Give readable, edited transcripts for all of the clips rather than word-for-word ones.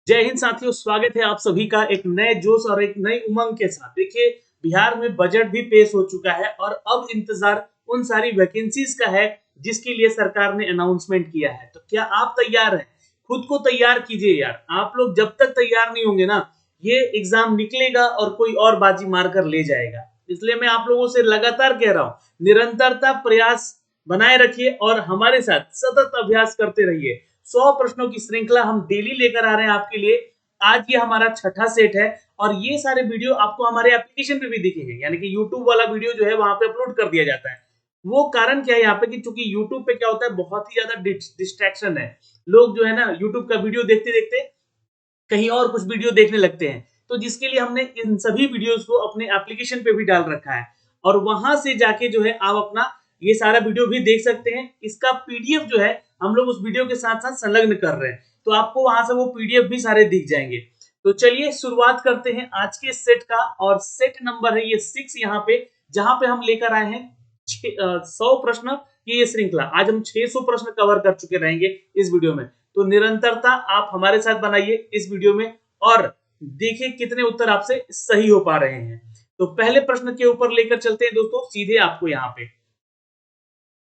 जय हिंद साथियों, स्वागत है आप सभी का एक नए जोश और एक नई उमंग के साथ। देखिए, बिहार में बजट भी पेश हो चुका है और अब इंतजार उन सारी वैकेंसीज का है जिसके लिए सरकार ने अनाउंसमेंट किया है। तो क्या आप तैयार हैं? खुद को तैयार कीजिए यार। आप लोग जब तक तैयार नहीं होंगे ना, ये एग्जाम निकलेगा और कोई और बाजी मारकर ले जाएगा। इसलिए मैं आप लोगों से लगातार कह रहा हूं, निरंतरता प्रयास बनाए रखिए और हमारे साथ सतत अभ्यास करते रहिए। 100 प्रश्नों की श्रृंखला हम डेली लेकर आ रहे हैं आपके लिए। आज ये हमारा छठा सेट है और ये सारे वीडियो आपको हमारे एप्लीकेशन पे भी दिखेंगे, यानी कि यूट्यूब वाला वीडियो जो है वहां पे अपलोड कर दिया जाता है। वो कारण क्या है यहाँ पे कि चूंकि यूट्यूब पे क्या होता है, बहुत ही ज्यादा डिस्ट्रैक्शन है। लोग जो है ना यूट्यूब का वीडियो देखते देखते कहीं और कुछ वीडियो देखने लगते हैं। तो जिसके लिए हमने इन सभी वीडियोस को अपने एप्लीकेशन पे भी डाल रखा है और वहां से जाके जो है आप अपना ये सारा वीडियो भी देख सकते हैं। इसका पीडीएफ जो है हम लोग उस वीडियो के साथ साथ संलग्न कर रहे हैं, तो आपको वहां से वो पीडीएफ भी सारे दिख जाएंगे। तो चलिए शुरुआत करते हैं आज के सेट का, और सेट नंबर है ये 6 यहाँ पे, जहां पे हम लेकर आए हैं 100 प्रश्न की ये श्रृंखला। आज हम 600 प्रश्न कवर कर चुके रहेंगे इस वीडियो में। तो निरंतरता आप हमारे साथ बनाइए इस वीडियो में और देखिए कितने उत्तर आपसे सही हो पा रहे हैं। तो पहले प्रश्न के ऊपर लेकर चलते हैं दोस्तों सीधे आपको यहाँ पे।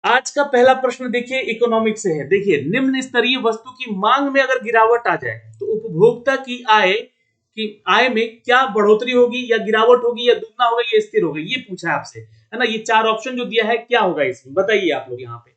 आज का पहला प्रश्न देखिए इकोनॉमिक्स से है। देखिए, निम्न स्तरीय वस्तु की मांग में अगर गिरावट आ जाए तो उपभोक्ता की आय में क्या बढ़ोतरी होगी या गिरावट होगी या दुगना होगा या स्थिर होगा, ये पूछा है आपसे, है ना। ये चार ऑप्शन जो दिया है, क्या होगा इसमें बताइए आप लोग यहाँ पे।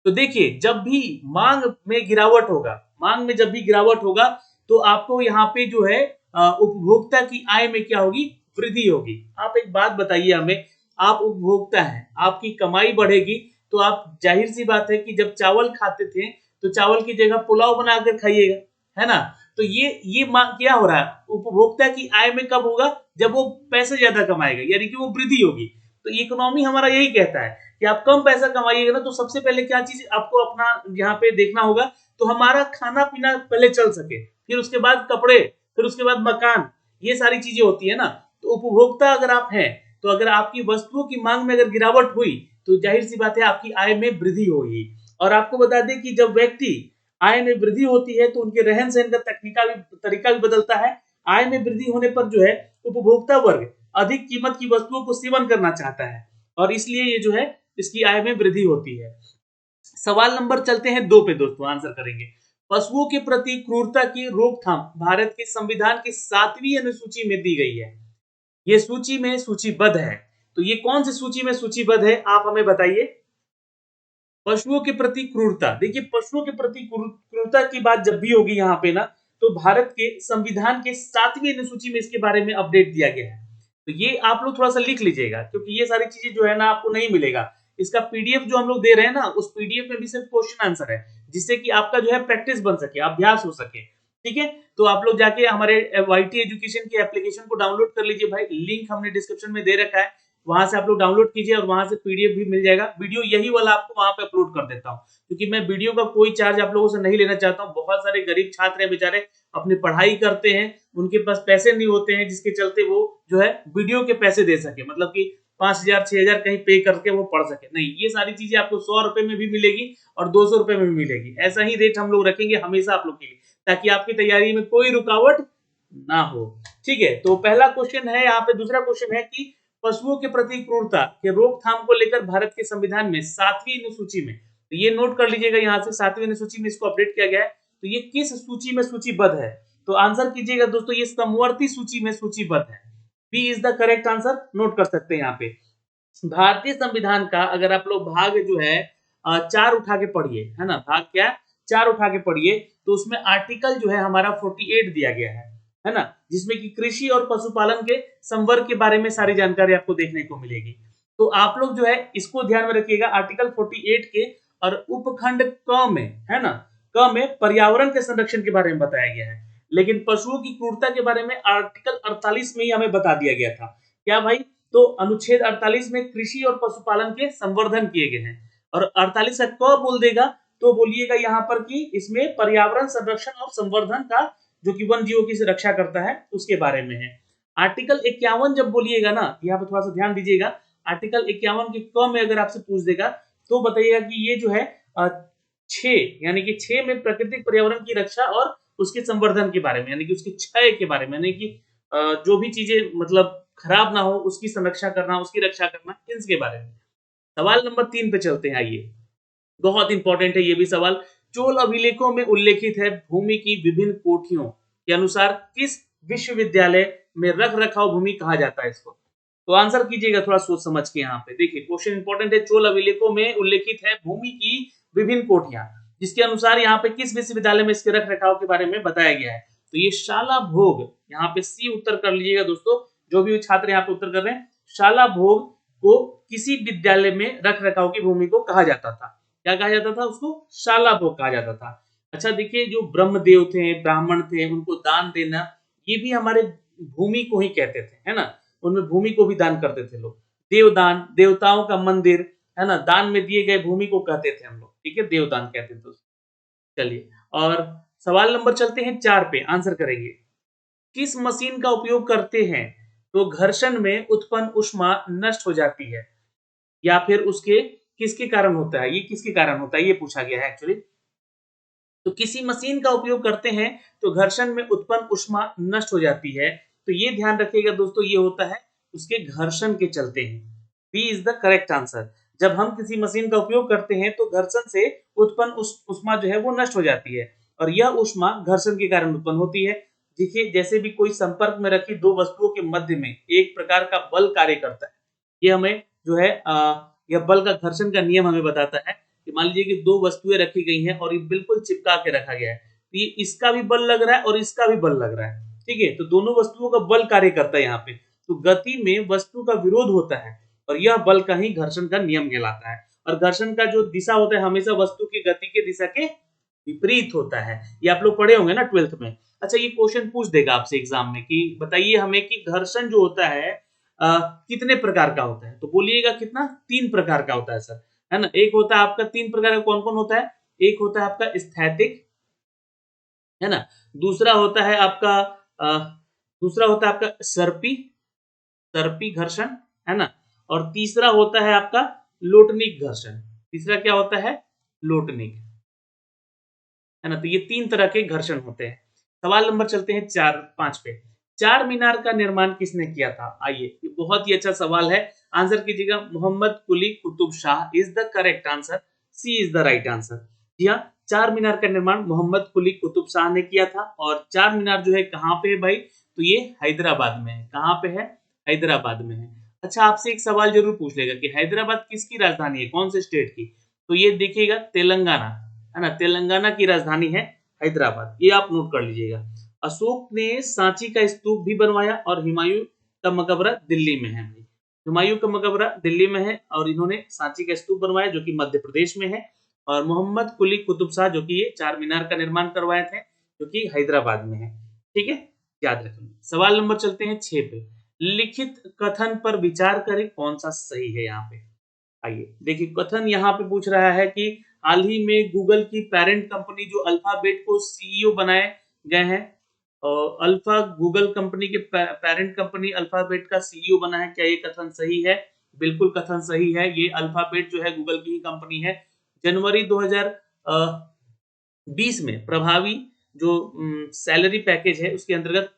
तो देखिए, जब भी मांग में गिरावट होगा, मांग में जब भी गिरावट होगा तो आपको यहाँ पे जो है उपभोक्ता की आय में क्या होगी, वृद्धि होगी। आप एक बात बताइए हमें, आप उपभोक्ता हैं, आपकी कमाई बढ़ेगी तो आप जाहिर सी बात है कि जब चावल खाते थे तो चावल की जगह पुलाव बनाकर खाइएगा, है ना। तो ये क्या हो रहा है, उपभोक्ता की आय में कब होगा, जब वो पैसे ज्यादा कमाएगा, यानी कि वो वृद्धि होगी। तो इकोनॉमी हमारा यही कहता है कि आप कम पैसा कमाइएगा ना, तो सबसे पहले क्या चीज आपको अपना यहाँ पे देखना होगा, तो हमारा खाना पीना पहले चल सके, फिर उसके बाद कपड़े, फिर उसके बाद मकान, ये सारी चीजें होती है ना। तो उपभोक्ता अगर आप हैं, तो अगर आपकी वस्तुओं की मांग में अगर गिरावट हुई तो जाहिर सी बात है आपकी आय में वृद्धि होगी। और आपको बता दें कि जब व्यक्ति आय में वृद्धि होती है तो उनके रहन सहन का तरीका भी बदलता है। आय में वृद्धि होने पर जो है उपभोक्ता वर्ग अधिक कीमत की वस्तुओं को सेवन करना चाहता है और इसलिए ये जो है इसकी आय में वृद्धि होती है। सवाल नंबर चलते हैं 2 पे दोस्तों, आंसर करेंगे। पशुओं के प्रति क्रूरता की रोकथाम भारत के संविधान की 7वीं अनुसूची में दी गई है। ये सूची में सूचीबद्ध है, तो ये कौन सी सूची में सूचीबद्ध है आप हमें बताइए। पशुओं के प्रति क्रूरता, देखिए पशुओं के प्रति क्रूरता की बात जब भी होगी यहाँ पे ना, तो भारत के संविधान के 7वीं अनुसूची में इसके बारे में अपडेट दिया गया है। तो ये आप लोग थोड़ा सा लिख लीजिएगा, क्योंकि ये सारी चीजें जो है ना आपको नहीं मिलेगा। इसका पीडीएफ जो हम लोग दे रहे हैं ना, उस पीडीएफ में भी सिर्फ क्वेश्चन आंसर है, जिससे कि आपका जो है प्रैक्टिस बन सके, अभ्यास हो सके। ठीक है, तो आप लोग जाके हमारे वाईटी एजुकेशन के एप्लीकेशन को डाउनलोड कर लीजिए भाई, लिंक हमने डिस्क्रिप्शन में दे रखा है, वहां से आप लोग डाउनलोड कीजिए और वहां से पीडीएफ भी मिल जाएगा। वीडियो यही वाला आपको वहां पे अपलोड कर देता हूँ, क्योंकि मैं वीडियो का कोई चार्ज आप लोगों से नहीं लेना चाहता हूँ। बहुत सारे गरीब छात्र हैं बेचारे, अपनी पढ़ाई करते हैं, उनके पास पैसे नहीं होते हैं, जिसके चलते वो जो है वीडियो के पैसे दे सके, मतलब कि 5,000 6,000 कहीं पे करके वो पढ़ सके। नहीं, ये सारी चीजें आपको 100 रुपए में भी मिलेगी और 200 रुपए में भी मिलेगी। ऐसा ही रेट हम लोग रखेंगे हमेशा आप लोग के लिए, ताकि आपकी तैयारी में कोई रुकावट ना हो। ठीक है, तो पहला क्वेश्चन है यहाँ पे। दूसरा क्वेश्चन है कि पशुओं के प्रति क्रूरता के रोकथाम को लेकर भारत के संविधान में 7वीं अनुसूची में, तो ये नोट कर लीजिएगा, यहाँ से 7वीं अनुसूची में इसको अपडेट किया गया है। तो ये किस सूची में सूचीबद्ध है, तो आंसर कीजिएगा दोस्तों, ये समवर्ती सूची में सूचीबद्ध है। B is the correct answer, note कर सकते हैं यहाँ पे। भारतीय संविधान का अगर आप लोग भाग जो है 4 उठा के पढ़िए, है ना, भाग क्या 4 उठा के पढ़िए, तो उसमें आर्टिकल जो है हमारा 48 दिया गया है ना, जिसमें कि कृषि और पशुपालन के संवर्ग के बारे में सारी जानकारी आपको देखने को मिलेगी। तो आप लोग जो है इसको ध्यान में रखिएगा, आर्टिकल 48 के और उपखंड क में, है ना, क में पर्यावरण के संरक्षण के बारे में बताया गया है। लेकिन पशुओं की क्रूरता के बारे में आर्टिकल 48 में ही हमें बता दिया गया था। क्या भाई, तो अनुच्छेद 48 में कृषि और पशुपालन के संवर्धन किए गए हैं, और 48 का क बोल देगा तो बोलिएगा यहाँ पर कि इसमें पर्यावरण संरक्षण और संवर्धन का, जो कि वन जीवों की रक्षा करता है, उसके बारे में है। आर्टिकल 51 जब बोलिएगा ना, यहाँ पे थोड़ा सा ध्यान दीजिएगा, आर्टिकल 51 के क में अगर आपसे पूछ देगा तो बताइएगा कि ये जो है 6, यानी कि 6 में प्राकृतिक पर्यावरण की रक्षा और उसके संवर्धन के बारे में, यानी कि उसके क्षय के बारे में, यानी कि जो भी चीजें मतलब खराब ना हो उसकी संरक्षा करना, उसकी रक्षा करना, इसके बारे में। सवाल नंबर 3 पे चलते हैं, आइए। बहुत इंपॉर्टेंट है ये भी सवाल। चोल अभिलेखों में उल्लेखित है भूमि की विभिन्न कोठियों के अनुसार किस विश्वविद्यालय में रख रखाव भूमि कहा जाता है इसको? तो आंसर कीजिएगा थोड़ा सोच समझ के। यहाँ पे देखिए क्वेश्चन इंपॉर्टेंट है। चोल अभिलेखों में उल्लेखित है भूमि की विभिन्न कोठियां, जिसके अनुसार यहाँ पे किस विश्वविद्यालय में इसके रख रखाव के बारे में बताया गया है? तो ये शाला भोग, यहाँ पे सी उत्तर कर लीजिएगा दोस्तों, जो भी छात्र यहाँ पे उत्तर कर रहे हैं। शाला भोग को किसी विद्यालय में रख रखाव की भूमि को कहा जाता था। क्या कहा जाता था उसको? शाला भोग कहा जाता था। अच्छा देखिए, जो ब्रह्मदेव थे, ब्राह्मण थे, उनको दान देना, ये भी हमारे भूमि को ही कहते थे, है ना। उनमें भूमि को भी दान करते थे लोग। देवदान, देवताओं का मंदिर, है ना, दान में दिए गए भूमि को कहते थे हम लोग, ठीक है, देवदान कहते थे उसको। चलिए, और सवाल नंबर चलते हैं 4 पे, आंसर करेंगे। किस मशीन का उपयोग करते हैं तो घर्षण में उत्पन्न ऊष्मा नष्ट हो जाती है, या फिर उसके किसके कारण होता है? ये किसके कारण होता है ये पूछा गया है एक्चुअली। तो किसी मशीन का उपयोग करते हैं तो घर्षण में उत्पन्न ऊष्मा नष्ट हो जाती है, तो ये ध्यान रखिएगा दोस्तों, ये होता है उसके घर्षण के चलते हैं। B is the correct answer. जब हम किसी मशीन का उपयोग करते हैं तो घर्षण से उत्पन्न ऊष्मा जो है वो नष्ट हो जाती है, और यह ऊष्मा घर्षण के कारण उत्पन्न होती है। देखिए, जैसे भी कोई संपर्क में रखी दो वस्तुओं के मध्य में एक प्रकार का बल कार्य करता है, ये हमें जो है यह बल का घर्षण का नियम हमें बताता है कि मान लीजिए कि दो वस्तुएं रखी गई हैं और ये बिल्कुल चिपका के रखा गया है, तो ये इसका भी बल लग रहा है और इसका भी बल लग रहा है, ठीक है। तो दोनों वस्तुओं का बल कार्य करता है यहाँ पे। तो गति में वस्तु का विरोध होता है और यह बल का ही घर्षण का नियम कहलाता है। और घर्षण का जो दिशा होता है हमेशा वस्तु की गति के दिशा के विपरीत होता है। ये आप लोग पढ़े होंगे ना 12th में। अच्छा, ये क्वेश्चन पूछ देगा आपसे एग्जाम में कि बताइए हमें कि घर्षण जो होता है कितने प्रकार का होता है? तो बोलिएगा कितना? 3 प्रकार का होता है सर, है ना। एक होता है आपका 3 प्रकार का, कौन कौन होता है? एक होता है आपका स्थैतिक, है ना। दूसरा होता है आपका अ, दूसरा होता है आपका सर्पी, सर्पी घर्षण, है ना। और तीसरा होता है आपका लोटनिक घर्षण। तीसरा क्या होता है? लोटनिक, है ना। तो ये 3 तरह के घर्षण होते हैं। सवाल नंबर चलते हैं 4 5 पे। चार मीनार का निर्माण किसने किया था? आइए, ये बहुत ही अच्छा सवाल है। आंसर कीजिएगा, Mohammed Quli Qutub Shah is the correct answer. C is the right answer. जी हाँ, चार मीनार का निर्माण मोहम्मद कुली कुतुब शाह ने किया था। और चार मीनार जो है कहाँ पे है भाई? तो ये हैदराबाद में है। कहाँ पे है? हैदराबाद में है। अच्छा, आपसे एक सवाल जरूर पूछ लेगा कि हैदराबाद किसकी राजधानी है, कौन से स्टेट की? तो ये देखिएगा, तेलंगाना, है ना। तेलंगाना की राजधानी है हैदराबाद, ये आप नोट कर लीजिएगा। अशोक ने सांची का स्तूप भी बनवाया और हुमायूं का मकबरा दिल्ली में है। हुमायूं का मकबरा दिल्ली में है और इन्होंने सांची का स्तूप बनवाया जो कि मध्य प्रदेश में है। और मोहम्मद कुली कुतुब शाह जो कि ये चार मीनार का निर्माण करवाए थे, जो कि हैदराबाद में है, ठीक है, याद रखेंगे। सवाल नंबर चलते हैं 6 पे। लिखित कथन पर विचार करें, कौन सा सही है यहाँ पे? आइए देखिए, कथन यहाँ पे पूछ रहा है कि हाल ही में गूगल की पेरेंट कंपनी जो अल्फाबेट को सीईओ बनाए गए हैं, और अल्फा गूगल कंपनी के पेरेंट कंपनी अल्फाबेट का सीईओ बना है, क्या ये कथन सही है? बिल्कुल कथन सही है। ये अल्फाबेट जो है गूगल की ही कंपनी है। जनवरी 2020 में प्रभावी जो सैलरी पैकेज है उसके अंतर्गत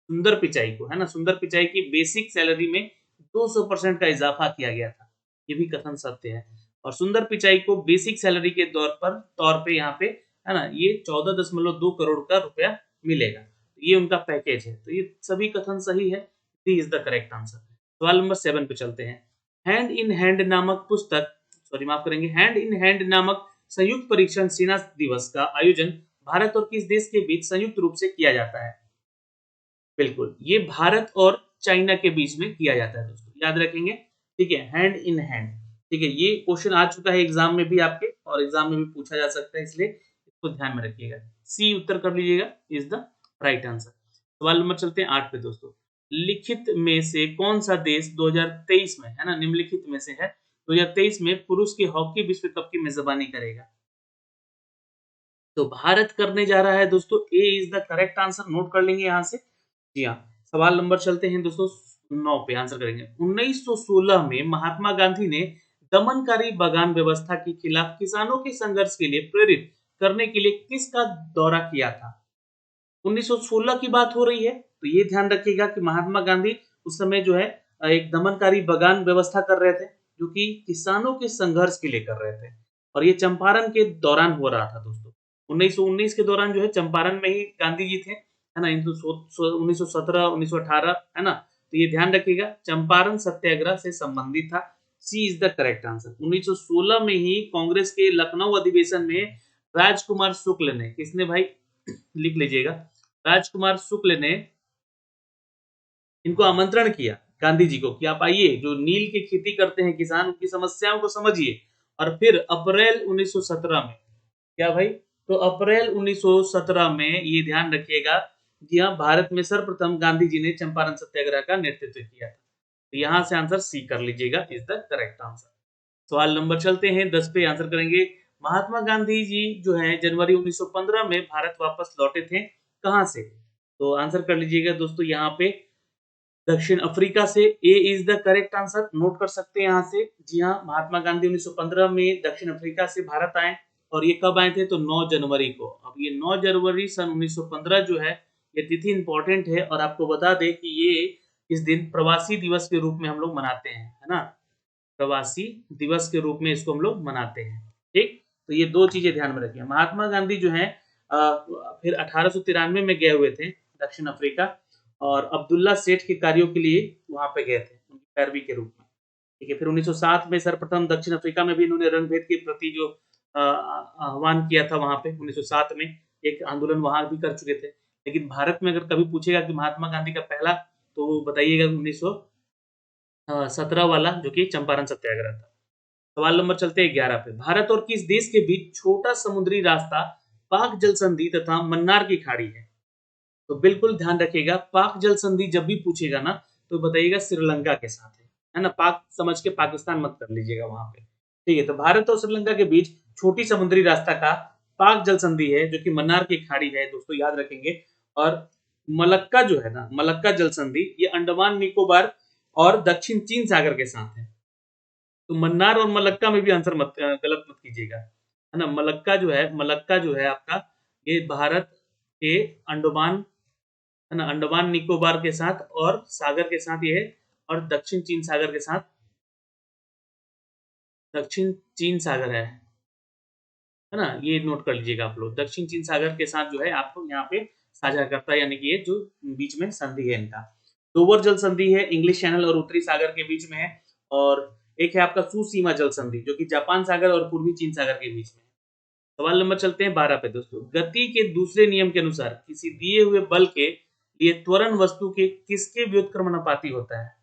सुंदर पिचाई को, है ना, सुंदर पिचाई की बेसिक सैलरी में 200% का इजाफा किया गया था। ये भी कथन सत्य है। और सुंदर पिचाई को बेसिक सैलरी के तौर पे यहाँ पे, है ना, ये 14.2 करोड़ का रुपया मिलेगा। ये उनका पैकेज है। तो ये सभी कथन सही है। D is the correct answer. सवाल नंबर 7 पे चलते हैं। हैंड इन हैंड नामक पुस्तक, सॉरी माफ करेंगे, हैंड इन हैंड नामक संयुक्त परीक्षण सेना दिवस का आयोजन भारत और किस देश के बीच संयुक्त रूप से किया जाता है? बिल्कुल, ये भारत और चाइना के बीच में किया जाता है दोस्तों, याद रखेंगे, ठीक है, हैंड इन हैंड, ठीक है। ये क्वेश्चन आ चुका है एग्जाम में भी आपके, और एग्जाम में भी पूछा जा सकता है, इसलिए इसको ध्यान में रखिएगा। सी उत्तर कर लीजिएगा, इज द राइट आंसर। सवाल नंबर चलते हैं 8 पे दोस्तों। लिखित में से कौन सा देश 2023 में, है ना, निम्नलिखित में से है, 2023 में पुरुष के हॉकी विश्व कप की मेजबानी करेगा? तो भारत करने जा रहा है दोस्तों। A is the correct answer, note कर लेंगे यहाँ से। जी हाँ, सवाल नंबर चलते हैं दोस्तों 9 पे, आंसर करेंगे। 1916 में महात्मा गांधी ने दमनकारी बागान व्यवस्था के खिलाफ किसानों के संघर्ष के लिए प्रेरित करने के लिए किसका दौरा किया था? 1916 की बात हो रही है, तो ये ध्यान रखिएगा कि महात्मा गांधी उस समय जो है एक दमनकारी बगान व्यवस्था कर रहे थे, जो कि किसानों के संघर्ष के लिए कर रहे थे, और ये चंपारण के दौरान हो रहा था दोस्तों। 1919 के दौरान जो है चंपारण में ही गांधी जी थे, है ना, 1917, 1918, है ना, तो ये ध्यान रखिएगा चंपारण सत्याग्रह से संबंधित था। सी इज द करेक्ट आंसर। 1916 में ही कांग्रेस के लखनऊ अधिवेशन में राजकुमार शुक्ल ने, किसने भाई, लिख लीजिएगा, राजकुमार शुक्ल ने इनको आमंत्रण किया गांधी जी को कि आप आइए, जो नील की खेती करते हैं किसान, उनकी समस्याओं को समझिए। और फिर अप्रैल 1917 में, क्या भाई, तो अप्रैल 1917 में ये ध्यान रखिएगा कि हाँ, भारत में सर्वप्रथम गांधी जी ने चंपारण सत्याग्रह का नेतृत्व किया था। तो यहां से आंसर सी कर लीजिएगा, इज द करेक्ट आंसर। सवाल नंबर चलते हैं 10 पे आंसर करेंगे। महात्मा गांधी जी जो है जनवरी 1915 में भारत वापस लौटे थे, कहां से? तो आंसर कर लीजिएगा दोस्तों यहाँ पे दक्षिण अफ्रीका से। A is the correct answer, note कर सकते हैं यहाँ से। जी हाँ, महात्मा गांधी 1915 में दक्षिण अफ्रीका से भारत आए, और ये कब आए थे? तो 9 जनवरी को। अब ये 9 जनवरी सन 1915 जो है, ये तिथि इंपॉर्टेंट है, और आपको बता दें कि ये इस दिन प्रवासी दिवस के रूप में हम लोग मनाते हैं, है ना, प्रवासी दिवस के रूप में इसको हम लोग मनाते हैं। ठीक, तो ये दो चीजें ध्यान में रखिए। महात्मा गांधी जो है फिर 1893 में गए हुए थे दक्षिण अफ्रीका, और अब्दुल्ला सेठ के कार्यों के लिए वहां पे गए थे, उनकी पैरवी के रूप में। ठीक है, फिर 1907 में सर्वप्रथम दक्षिण अफ्रीका में भी इन्होंने रंगभेद के प्रति जो आह्वान किया था, वहां पे 1907 में एक आंदोलन वहां भी कर चुके थे। लेकिन भारत में अगर कभी पूछेगा कि महात्मा गांधी का पहला, तो बताइएगा 1917 वाला, जो कि चंपारण सत्याग्रह था। सवाल नंबर चलते हैं 11 पे। भारत और किस देश के बीच छोटा समुद्री रास्ता पाक जल संधि तथा मन्नार की खाड़ी है? तो बिल्कुल ध्यान रखिएगा, पाक जल संधि जब भी पूछेगा ना, तो बताइएगा श्रीलंका के साथ है ना, पाक समझ के पाकिस्तान मत कर लीजिएगा वहां पे। ठीक है, तो भारत और श्रीलंका के बीच छोटी समुद्री रास्ता का पाक जल संधि है, जो कि मन्नार की खाड़ी है दोस्तों, याद रखेंगे। और मलक्का जो है ना, मलक्का जल संधि, ये अंडमान निकोबार और दक्षिण चीन सागर के साथ है। तो मन्नार और मलक्का में भी आंसर मत गलत मत कीजिएगा, है ना। मलक्का जो है आपका, ये भारत के अंडमान, है ना, अंडमान निकोबार के साथ और सागर के साथ ये है, और दक्षिण चीन सागर के साथ, दक्षिण चीन सागर है ना, ये नोट कर लीजिएगा आप लोग। दक्षिण चीन सागर के साथ जो है आपको यहाँ पे साझा करता है, यानी कि ये जो बीच में संधि है इनका। दोवर जल संधि है, इंग्लिश चैनल और उत्तरी सागर के बीच में है। और एक है आपका सुसीमा जल संधि, जो कि जापान सागर और पूर्वी चीन सागर के बीच में है। सवाल नंबर चलते हैं 12 पे दोस्तों। गति के दूसरे नियम के अनुसार किसी दिए हुए बल के लिए त्वरण वस्तु के किसके व्युत्क्रमानुपाती होता है?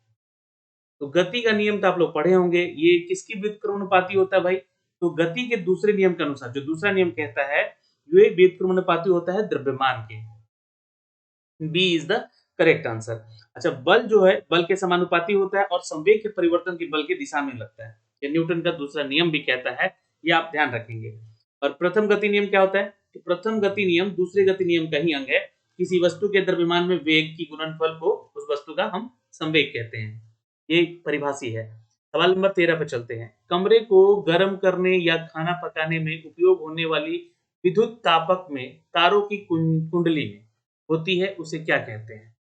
तो गति का नियम तो आप लोग पढ़े होंगे, ये किसकी व्युत्क्रमानुपाती होता है भाई? तो गति के दूसरे नियम के अनुसार, जो दूसरा नियम कहता है, ये व्युत्क्रमानुपाती होता है द्रव्यमान के। B is the correct answer. अच्छा, बल जो है बल के समानुपाती होता है, और संवेग के परिवर्तन के बल की दिशा में लगता है। ये न्यूटन का दूसरा नियम भी कहता है, ये आप ध्यान रखेंगे। और प्रथम गति नियम क्या होता है? तो प्रथम गति नियम दूसरे गति नियम का ही अंग है। किसी वस्तु के द्रव्यमान में वेग की गुणनफल को उस वस्तु का हम संवेग कहते हैं। ये परिभाषी है। सवाल नंबर 13 पे चलते हैं। कमरे को गर्म करने या खाना पकाने में उपयोग होने वाली विद्युत तापक में तारों की कुंडली में होती है, उसे क्या कहते हैं?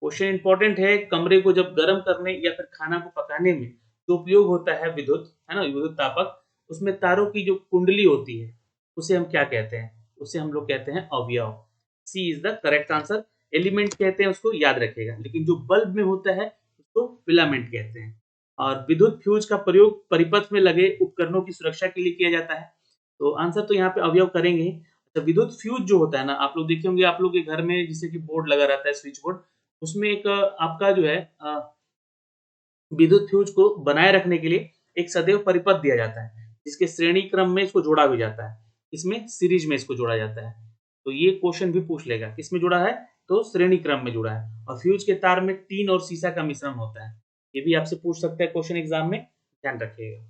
क्वेश्चन इंपॉर्टेंट है। कमरे को जब गर्म करने या फिर खाना को पकाने में जो उपयोग होता है विद्युत, है ना, विद्युत तापक, उसमें तारों की जो कुंडली होती है, उसे हम क्या कहते हैं? उसे हम लोग कहते हैं अवयव। C is the correct answer. Element कहते हैं उसको, याद रखेगा। लेकिन जो बल्ब में होता है उसको फिलामेंट कहते हैं। और विद्युत फ्यूज का प्रयोग परिपथ में लगे उपकरणों की सुरक्षा के लिए किया जाता है। तो आंसर तो यहाँ पे अवयव करेंगे। तो विद्युत फ्यूज जो होता है ना, आप लोग देखे होंगे, आप लोग के घर में जैसे कि बोर्ड लगा रहता है, स्विच बोर्ड, उसमें एक आपका जो है विद्युत फ्यूज को बनाए रखने के लिए एक सदैव परिपथ दिया जाता है, जिसके श्रेणी क्रम में इसको जोड़ा भी जाता है। इसमें सीरीज में इसको जोड़ा जाता है। तो ये क्वेश्चन भी पूछ लेगा, किसमें जुड़ा है? तो श्रेणी क्रम में जुड़ा है। और फ्यूज के तार में टीन और सीसा का मिश्रण होता है। ये भी आपसे पूछ सकता है क्वेश्चन एग्जाम में, ध्यान रखिएगा।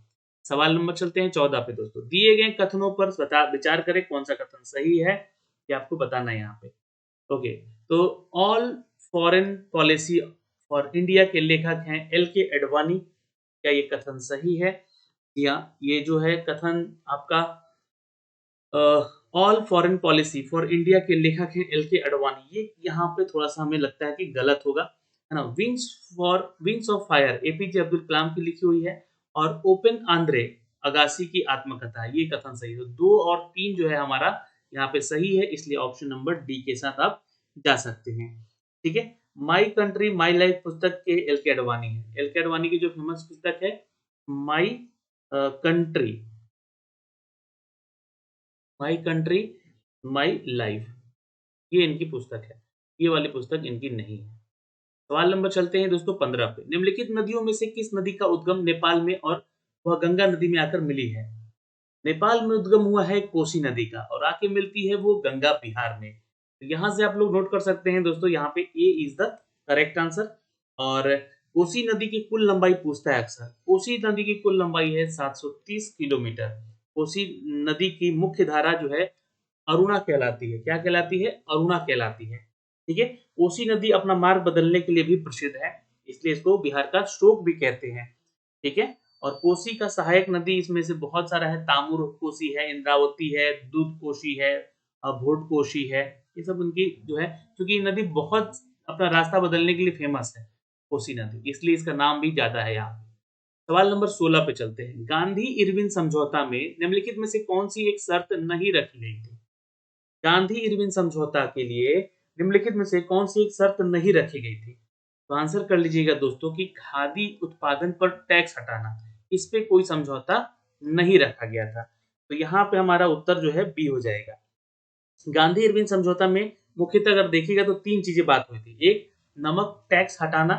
सवाल नंबर चलते हैं 14 पे दोस्तों। दिए गए कथनों पर विचार करें, कौन सा कथन सही है, ये आपको बताना है यहाँ पे। ओके, तो all foreign policy for India के लेखक हैं एल के एडवाणी। क्या ये कथन सही है? या ये जो है कथन आपका all foreign policy for India के लेखक हैं एल.के. अडवाणी। ये यहाँ पे थोड़ा सा हमें लगता है कि गलत होगा, है ना। Wings of fire APJ Abdul Kalam की लिखी हुई है, और ओपन आंद्रे अगासी की आत्मकथा, ये कथन सही है। तो 2 और 3 जो है हमारा यहाँ पे सही है, इसलिए ऑप्शन नंबर डी के साथ आप जा सकते हैं। ठीक है। माई कंट्री माई लाइफ पुस्तक के एल.के. अडवाणी है। एल.के. अडवाणी की जो फेमस पुस्तक है my country my country my life, ये इनकी पुस्तक है। ये वाली पुस्तक इनकी नहीं है। सवाल नंबर चलते हैं दोस्तों 15 पे। निम्नलिखित नदियों में से किस नदी का उद्गम नेपाल में और वह गंगा नदी में आकर मिली है? नेपाल में उद्गम हुआ है कोसी नदी का, और आके मिलती है वो गंगा बिहार में। तो यहाँ से आप लोग नोट कर सकते हैं दोस्तों, यहाँ पे A is the correct answer. और कोसी नदी की कुल लंबाई पूछता है अक्सर। कोसी नदी की कुल लंबाई है 730 किलोमीटर। कोसी नदी की मुख्य धारा जो है अरुणा कहलाती है। क्या कहलाती है? अरुणा कहलाती है। ठीक है। कोसी नदी अपना मार्ग बदलने के लिए भी प्रसिद्ध है, इसलिए इसको बिहार का शोक भी कहते हैं। ठीक है। और कोसी का सहायक नदी इसमें से बहुत सारा है। तामुर कोसी है, इंद्रावती है, दूध कोसी है, भोट कोसी है। ये सब उनकी जो है, क्योंकि ये नदी बहुत अपना रास्ता बदलने के लिए फेमस है कोसी नदी, इसलिए इसका नाम भी ज्यादा है यहाँ पे। सवाल नंबर 16 पे चलते हैं। गांधी इरविन समझौता में निम्नलिखित में से कौन सी एक शर्त नहीं रखी गई थी? गांधी इरविन समझौता के लिए निम्नलिखित में से कौन सी एक शर्त नहीं रखी गई थी? तो आंसर कर लीजिएगा दोस्तों कि खादी उत्पादन पर टैक्स हटाना, इस पे कोई समझौता नहीं रखा गया था। तो यहाँ पे हमारा उत्तर जो है बी हो जाएगा। गांधी इरविन समझौता में मुख्यतः अगर देखिएगा तो 3 चीजें बात हुई थी। एक, नमक टैक्स हटाना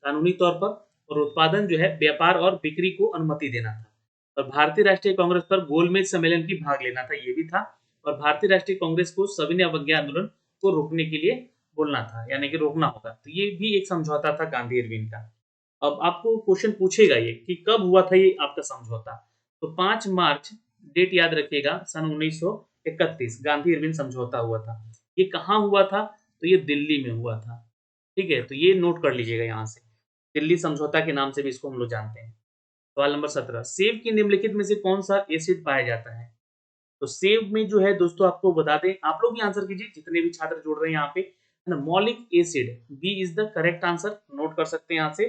कानूनी तौर पर, और उत्पादन जो है व्यापार और बिक्री को अनुमति देना था। और भारतीय राष्ट्रीय कांग्रेस पर गोलमेज सम्मेलन की भाग लेना था, ये भी था। और भारतीय राष्ट्रीय कांग्रेस को सविनय अवज्ञा आंदोलन को रोकने के लिए बोलना था, यानी कि रोकना होगा। तो ये भी एक समझौता था गांधी इरविन का। अब आपको क्वेश्चन पूछेगा ये कि कब हुआ था ये आपका समझौता। तो 5 मार्च डेट याद रखिएगा, सन 1931 गांधी इरविन समझौता हुआ था। ये कहाँ हुआ था? तो ये दिल्ली में हुआ था। ठीक है, तो ये नोट कर लीजिएगा यहाँ से। दिल्ली समझौता के नाम से भी इसको हम लोग जानते हैं। सवाल नंबर 17, सेब की निम्नलिखित में से कौन सा एसिड पाया जाता है? तो सेब में जो है दोस्तों, आपको बता दें, आप लोग भी आंसर कीजिए जितने भी छात्र जुड़ रहे हैं यहाँ पे, है ना। मौलिक acid, B is the correct answer, note कर सकते हैं यहाँ से।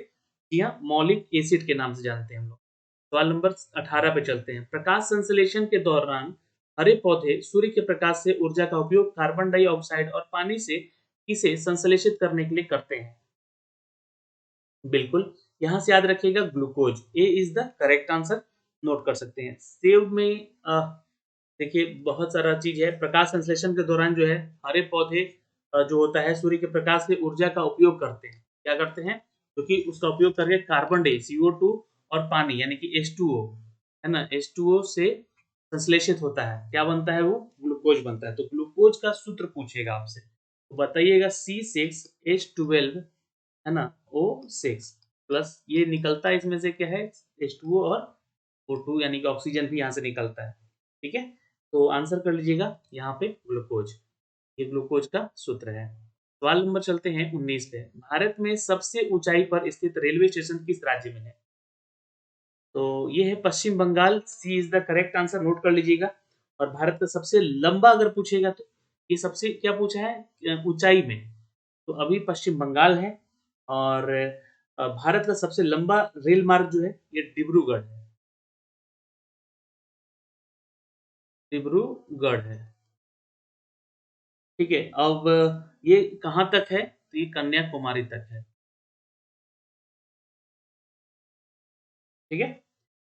जी हाँ, मौलिक एसिड के नाम से जानते हैं हम लोग। सवाल नंबर 18 पे चलते हैं। प्रकाश संश्लेषण के दौरान हरे पौधे सूर्य के प्रकाश से ऊर्जा का उपयोग कार्बन डाइऑक्साइड और पानी से इसे संश्लेषित करने के लिए करते हैं। बिल्कुल, यहाँ से याद रखिएगा glucose, A is the correct answer, note कर सकते हैं। सेब में देखिए बहुत सारा चीज है। प्रकाश संश्लेषण के दौरान जो है हरे पौधे जो होता है सूर्य के प्रकाश से ऊर्जा का उपयोग करते हैं। क्या करते हैं? क्योंकि उसका उपयोग करके कार्बन डाइ CO2 और पानी यानी कि H2O, है ना, H2O से संश्लेषित होता है। क्या बनता है? वो ग्लूकोज बनता है। तो ग्लूकोज का सूत्र पूछेगा आपसे, तो बताइएगा C6H12, है ना, O6 प्लस ये निकलता है इसमें से क्या है? H2O और O2 यानी कि ऑक्सीजन भी यहाँ से निकलता है। ठीक है, तो आंसर कर लीजिएगा यहाँ पे ग्लूकोज। ये ग्लूकोज का सूत्र है। सवाल नंबर चलते हैं 19 पे। भारत में सबसे ऊंचाई पर स्थित रेलवे स्टेशन किस राज्य में है? तो ये है Paschim Bangal, C is the correct answer, note कर लीजिएगा। और भारत का सबसे लंबा अगर पूछेगा तो ये सबसे क्या पूछा है? ऊंचाई में। तो अभी पश्चिम बंगाल है। और भारत का सबसे लंबा रेल मार्ग जो है ये डिब्रूगढ़ है। डिब्रूगढ़ है। ठीक है, अब ये कहाँ तक है? तो ये कन्याकुमारी तक है। ठीक है,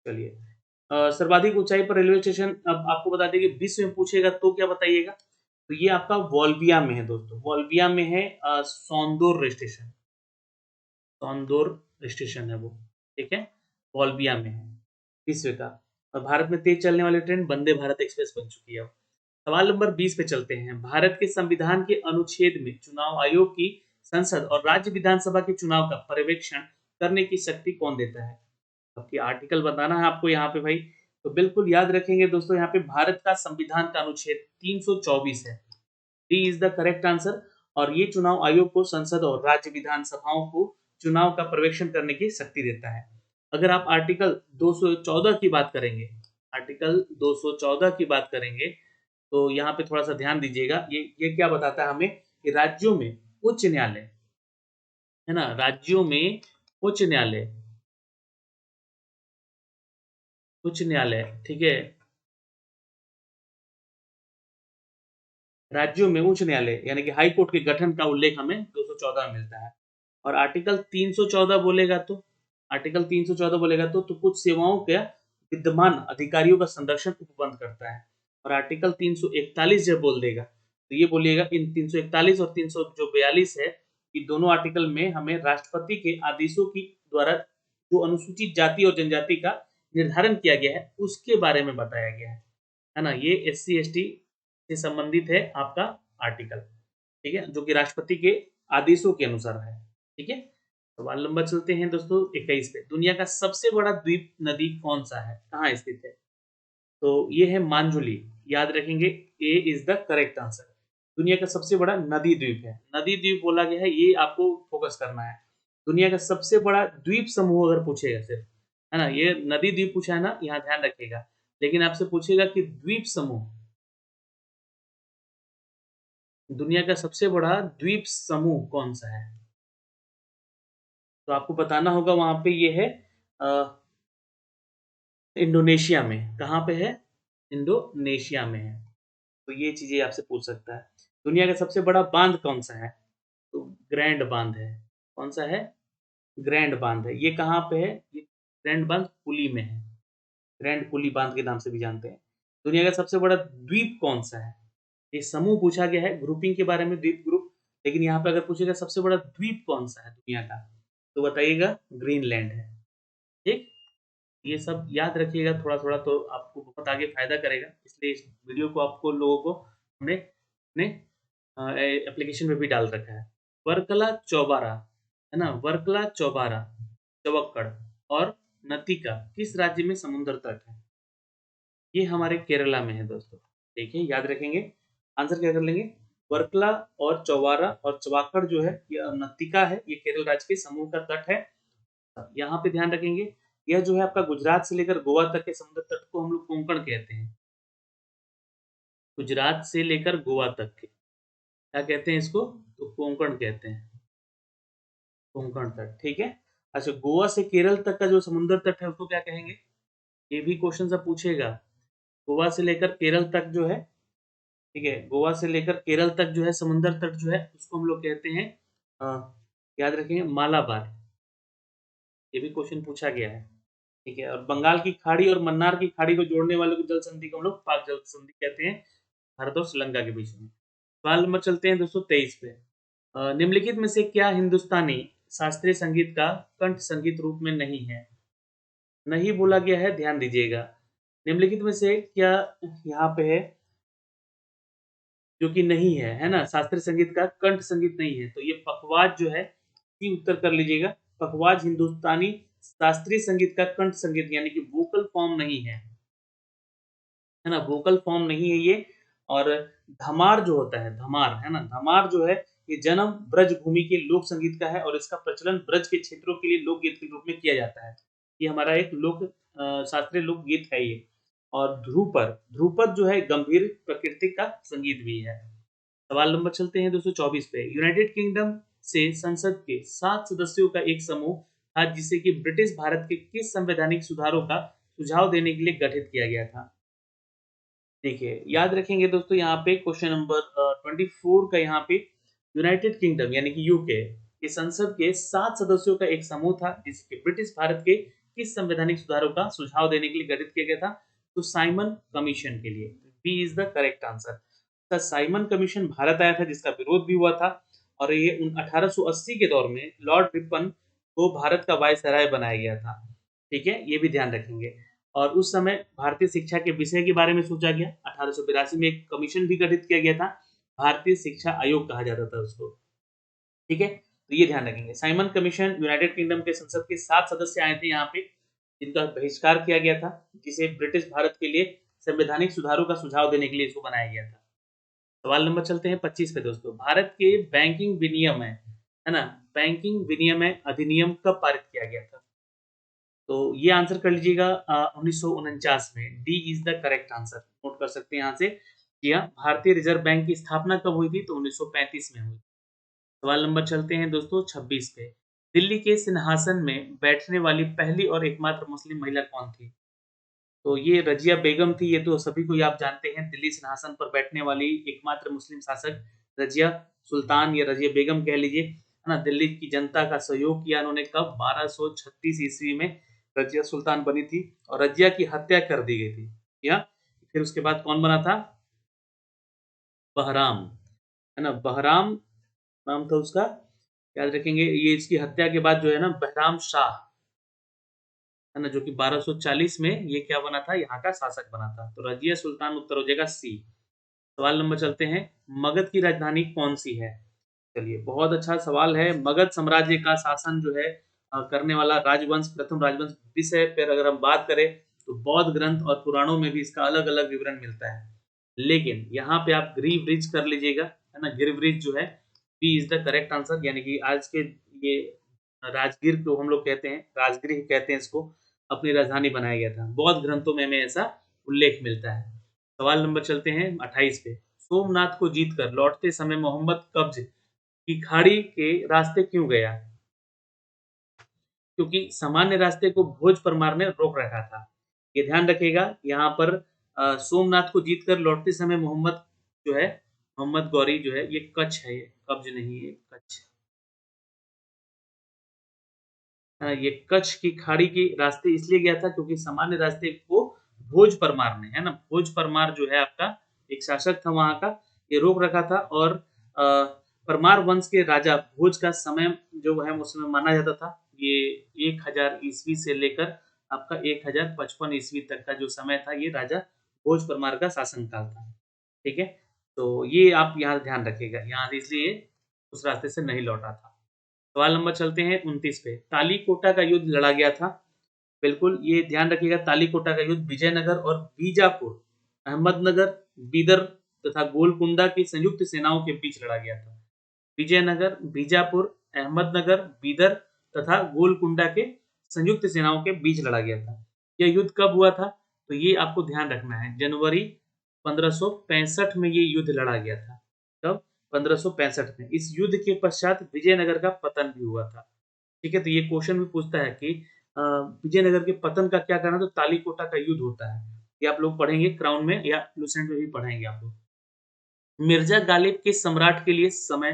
चलिए। सर्वाधिक ऊंचाई पर रेलवे स्टेशन, अब आपको बता दें कि विश्व में पूछेगा तो क्या बताइएगा? तो ये आपका वॉल्विया में है दोस्तों। वॉल्विया में है सौंदोर स्टेशन। सौंदोर स्टेशन है वो। ठीक है, वॉल्विया में है विश्व का। और भारत में तेज चलने वाली ट्रेन वंदे भारत एक्सप्रेस बन चुकी है अब। सवाल नंबर 20 पे चलते हैं। भारत के संविधान के अनुच्छेद में चुनाव आयोग की संसद और राज्य विधानसभा के चुनाव का पर्यवेक्षण करने की शक्ति कौन देता है? आपकी आर्टिकल बताना है आपको यहाँ पे भाई। तो बिल्कुल याद रखेंगे दोस्तों, यहाँ पे भारत का संविधान का अनुच्छेद 324 है। D is the correct answer. और ये चुनाव आयोग को संसद और राज्य विधानसभाओं को चुनाव का पर्यवेक्षण करने की शक्ति देता है। अगर आप आर्टिकल 214 की बात करेंगे, आर्टिकल 214 की बात करेंगे, तो यहाँ पे थोड़ा सा ध्यान दीजिएगा। ये क्या बताता है हमें कि राज्यों में उच्च न्यायालय, है ना, राज्यों में उच्च न्यायालय, उच्च न्यायालय, ठीक है, राज्यों में उच्च न्यायालय यानी कि हाई कोर्ट के गठन का उल्लेख हमें 214 में मिलता है। और आर्टिकल 314 बोलेगा तो, आर्टिकल 314 बोलेगा तो कुछ सेवाओं के विद्यमान अधिकारियों का संरक्षण उपबंध करता है। और आर्टिकल 341 जब बोल देगा तो ये बोलिएगा इन 341 और 342 है, कि दोनों आर्टिकल में हमें राष्ट्रपति के आदेशों की द्वारा जो अनुसूचित जाति और जनजाति का निर्धारण किया गया है उसके बारे में बताया गया है ना। ये SC ST से संबंधित है आपका आर्टिकल, ठीक है, जो कि राष्ट्रपति के आदेशों के अनुसार है, ठीक है। सवाल नंबर चलते हैं दोस्तों 21 पे। दुनिया का सबसे बड़ा द्वीप नदी कौन सा है, कहाँ स्थित है? तो ये है मांजुली, याद रखेंगे, ए इज द करेक्ट आंसर। दुनिया का सबसे बड़ा नदी द्वीप है, नदी द्वीप बोला गया है, ये आपको फोकस करना है। दुनिया का सबसे बड़ा द्वीप समूह अगर पूछेगा सिर्फ, है ना, ये नदी द्वीप पूछा है ना, यहाँ ध्यान रखिएगा, लेकिन आपसे पूछेगा कि द्वीप समूह, दुनिया का सबसे बड़ा द्वीप समूह कौन सा है, तो आपको बताना होगा। वहां पे ये है इंडोनेशिया में। कहाँ पे है? इंडोनेशिया में है। तो ये चीजें आपसे पूछ सकता है। दुनिया का सबसे बड़ा बांध कौन सा है? तो ग्रैंड बांध है। कौन सा है? ग्रैंड बांध है। ये कहाँ पे है? ये ग्रैंड बांध पुली में है, ग्रैंड पुली बांध के नाम से भी जानते हैं। दुनिया का सबसे बड़ा द्वीप कौन सा है? ये समूह पूछा गया है, ग्रुपिंग के बारे में, द्वीप ग्रुप, लेकिन यहाँ पे अगर पूछेगा सबसे बड़ा द्वीप कौन सा है दुनिया का, तो बताइएगा ग्रीनलैंड है, ठीक। ये सब याद रखिएगा थोड़ा थोड़ा, तो आपको बहुत आगे फायदा करेगा, इसलिए इस वीडियो को आपको लोगों को हमने अपने एप्लीकेशन में भी डाल रखा है। वर्कला चौबारा, है ना, वर्कला चौबारा, चवक्कड़ और नतिका किस राज्य में समुद्र तट है? ये हमारे केरला में है दोस्तों। देखिए याद रखेंगे, आंसर क्या कर लेंगे? वर्कला और चौबारा और चवाकड़ जो है ये नतिका है, ये केरल राज्य के समूह का तट है। यहाँ पे ध्यान रखेंगे, यह जो है आपका गुजरात से लेकर गोवा तक के समुद्र तट को हम लोग कोंकण कहते हैं। गुजरात से लेकर गोवा तक के क्या कहते हैं इसको? तो कोंकण कहते हैं, कोंकण तट, ठीक है। अच्छा, गोवा से केरल तक का जो समुद्र तट है उसको क्या कहेंगे? ये भी क्वेश्चन सब पूछेगा। गोवा से लेकर केरल तक जो है, ठीक है, गोवा से लेकर केरल तक जो है समुद्र तट जो है उसको हम लोग कहते हैं, याद रखेंगे, मालाबार। ये भी क्वेश्चन पूछा गया है, ठीक है। और बंगाल की खाड़ी और मन्नार की खाड़ी को जोड़ने वाले जल संधि को हम लोग पाक जल संधि कहते हैं, भारत और श्रीलंका के बीच में। सवाल नंबर चलते हैं दोस्तों 23 पे। निम्नलिखित में से क्या हिंदुस्तानी शास्त्रीय संगीत का कंठ संगीत रूप में नहीं है? नहीं बोला गया है, ध्यान दीजिएगा। निम्नलिखित में से क्या यहाँ पे है जो कि नहीं है ना, शास्त्रीय संगीत का कंठ संगीत नहीं है, तो ये पखवाज जो है, ये उत्तर कर लीजिएगा। पखवाज हिंदुस्तानी शास्त्रीय संगीत का कंठ संगीत यानी कि वोकल फॉर्म नहीं है ना, वोकल फॉर्म नहीं है ये। और धमार जो होता है, धमार, है ना, धमार जो है ये जन्म ब्रज भूमि के लोक संगीत का है और इसका प्रचलन ब्रज के क्षेत्रों के लिए लोकगीत के रूप में किया जाता है। ये हमारा एक शास्त्रीय लोकगीत है ये। और ध्रुपद, ध्रुपद जो है गंभीर प्रकृति का संगीत भी है। सवाल नंबर चलते हैं 224 पे। यूनाइटेड किंगडम से संसद के 7 सदस्यों का एक समूह था जिसे कि ब्रिटिश भारत के किस संवैधानिक सुधारों का सुझाव देने के लिए गठित किया गया था? देखिए याद रखेंगे दोस्तों, यहाँ पे क्वेश्चन नंबर 24 का, यहाँ पे यूनाइटेड किंगडम यानी कि यूके के संसद के 7 सदस्यों का एक समूह था जिसके ब्रिटिश भारत के किस संवैधानिक सुधारों का सुझाव देने के लिए गठित किया गया था? तो साइमन कमीशन के लिए। B is the correct answer. Simon Commission Bharat आया था जिसका विरोध भी हुआ था, और ये 1880 के दौर में लॉर्ड रिपन को भारत का वायसराय बनाया गया था, ठीक है, ये भी ध्यान रखेंगे। और उस समय भारतीय शिक्षा के विषय के बारे में सोचा गया। 1882 में एक कमीशन भी गठित किया गया था, भारतीय शिक्षा आयोग कहा जाता था उसको, ठीक है। तो ये ध्यान रखेंगे, साइमन कमीशन, यूनाइटेड किंगडम के संसद के 7 सदस्य आए थे यहाँ पे, जिनका बहिष्कार किया गया था, जिसे ब्रिटिश भारत के लिए संवैधानिक सुधारों का सुझाव देने के लिए इसको बनाया गया था। सवाल नंबर चलते हैं 25 पे दोस्तों। भारत के बैंकिंग विनियम है ना, बैंकिंग विनियम अधिनियम कब पारित किया गया था? तो ये आंसर कर लीजिएगा 1949 में। D is the correct answer, note कर सकते हैं यहाँ से। जी हाँ, भारतीय रिजर्व बैंक की स्थापना कब हुई थी? तो 1935 में हुई। सवाल नंबर चलते हैं दोस्तों 26 पे। दिल्ली के सिंहासन में बैठने वाली पहली और एकमात्र मुस्लिम महिला कौन थी? तो ये रज़िया बेगम थी, ये तो सभी को ही आप जानते हैं, दिल्ली सिंहासन पर बैठने वाली एकमात्र मुस्लिम शासक रज़िया सुल्तान या रज़िया बेगम कह लीजिए, है ना? दिल्ली की जनता का सहयोग किया उन्होंने कब? 1236 ईस्वी में रज़िया सुल्तान बनी थी और रज़िया की हत्या कर दी गई थी। या फिर उसके बाद कौन बना था? बहराम, है ना? बहराम नाम था उसका, याद रखेंगे। ये इसकी हत्या के बाद जो है ना बहराम शाह, है ना? जो कि 1240 में ये क्या बना था? यहाँ का शासक बना था। तो रज़िया सुल्तान उत्तर हो जाएगा सी। सवाल नंबर चलते हैं, मगध की राजधानी कौन-सी है? चलिए, बहुत अच्छा सवाल है। मगध साम्राज्य का शासन जो है करने वाला राजवंश, प्रथम राजवंश विषय पर अगर हम बात करें, तो बौद्ध ग्रंथ और पुराणों में भी इसका अलग-अलग विवरण मिलता है। लेकिन यहाँ पे आप गिरिवृज कर लीजिएगा, है ना? गिरिवृज जो है, B is the correct answer, यानी कि आज के ये राजगीर को हम लोग कहते हैं, राजगृह कहते हैं इसको, अपनी राजधानी बनाया गया था। बौद्ध ग्रंथों में हमें ऐसा उल्लेख मिलता है। सवाल नंबर चलते हैं 28 पे। सोमनाथ को जीतकर लौटते समय मोहम्मद कब्ज की खाड़ी के रास्ते क्यों गया? क्योंकि सामान्य रास्ते को भोज परमार ने रोक रखा था। ये ध्यान रखिएगा, यहाँ पर सोमनाथ को जीतकर लौटते समय मोहम्मद जो है, मोहम्मद गौरी जो है, ये कच्छ है, ये कब्ज नहीं है, कच्छ। ये कच्छ की खाड़ी के रास्ते इसलिए गया था क्योंकि सामान्य रास्ते को भोज परमार ने, है ना? भोज परमार जो है आपका एक शासक था वहाँ का, ये रोक रखा था और परमार वंश के राजा भोज का समय जो है उस समय माना जाता था। ये 1000 ईस्वी से लेकर आपका 1055 ईस्वी तक का जो समय था, ये राजा भोज परमार का शासनकाल था। ठीक है? तो ये आप यहाँ ध्यान रखिएगा, यहाँ से इसलिए उस रास्ते से नहीं लौटा था। सवाल नंबर चलते हैं 29 पे। तालीकोटा का युद्ध लड़ा गया था। बिल्कुल, ये ध्यान रखिएगा, तालीकोटा का युद्ध विजयनगर और बीजापुर, अहमदनगर, बीदर तथा गोलकुंडा की संयुक्त सेनाओं के बीच लड़ा गया था। विजयनगर, बीजापुर, अहमदनगर, बीदर तथा गोलकुंडा के संयुक्त सेनाओं के बीच लड़ा गया था। यह युद्ध कब हुआ था? तो ये आपको ध्यान रखना है, जनवरी 1565 में ये युद्ध लड़ा गया था। कब? 1565 में। इस युद्ध के पश्चात विजयनगर का पतन भी हुआ था। ठीक है? तो ये क्वेश्चन भी पूछता है कि विजयनगर के पतन का क्या कारण है? तो तालीकोटा का युद्ध होता है। ये आप लोग पढ़ेंगे क्राउन में या लुसेंट में भी पढ़ेंगे आप लोग। मिर्जा गालिब किस सम्राट के लिए समय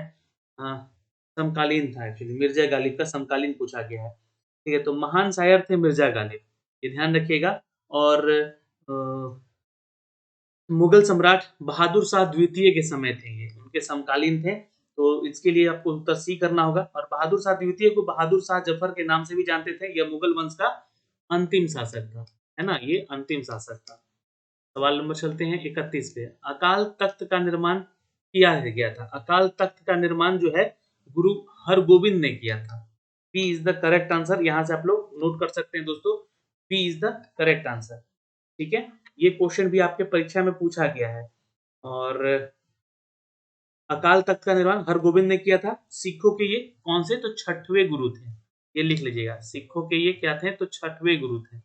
अ, समकालीन था? एक्चुअली मिर्जा गालिब का समकालीन पूछा गया है। ठीक है? तो महान शायर थे मिर्जा गालिब, ये ध्यान रखिएगा। और मुगल सम्राट बहादुर शाह द्वितीय के समय थे ये, उनके समकालीन थे। तो इसके लिए आपको उत्तर सी करना होगा और बहादुर शाह द्वितीय को बहादुर शाह जफर के नाम से भी जानते थे। यह मुगल वंश का अंतिम शासक था, है ना? ये अंतिम शासक था। सवाल नंबर चलते हैं 31 पे। अकाल तख्त का निर्माण किया गया था। अकाल तख्त का निर्माण जो है गुरु हरगोविंद ने किया था। P is the correct answer, यहाँ से आप लोग नोट कर सकते हैं दोस्तों। P is the correct answer. ठीक है? ये क्वेश्चन भी आपके परीक्षा में पूछा गया है। और अकाल तख्त का निर्माण हरगोविंद ने किया था। सिखों के ये कौन से? तो छठवें गुरु थे। ये लिख लीजिएगा, सिखों के ये क्या थे? तो छठवें गुरु थे।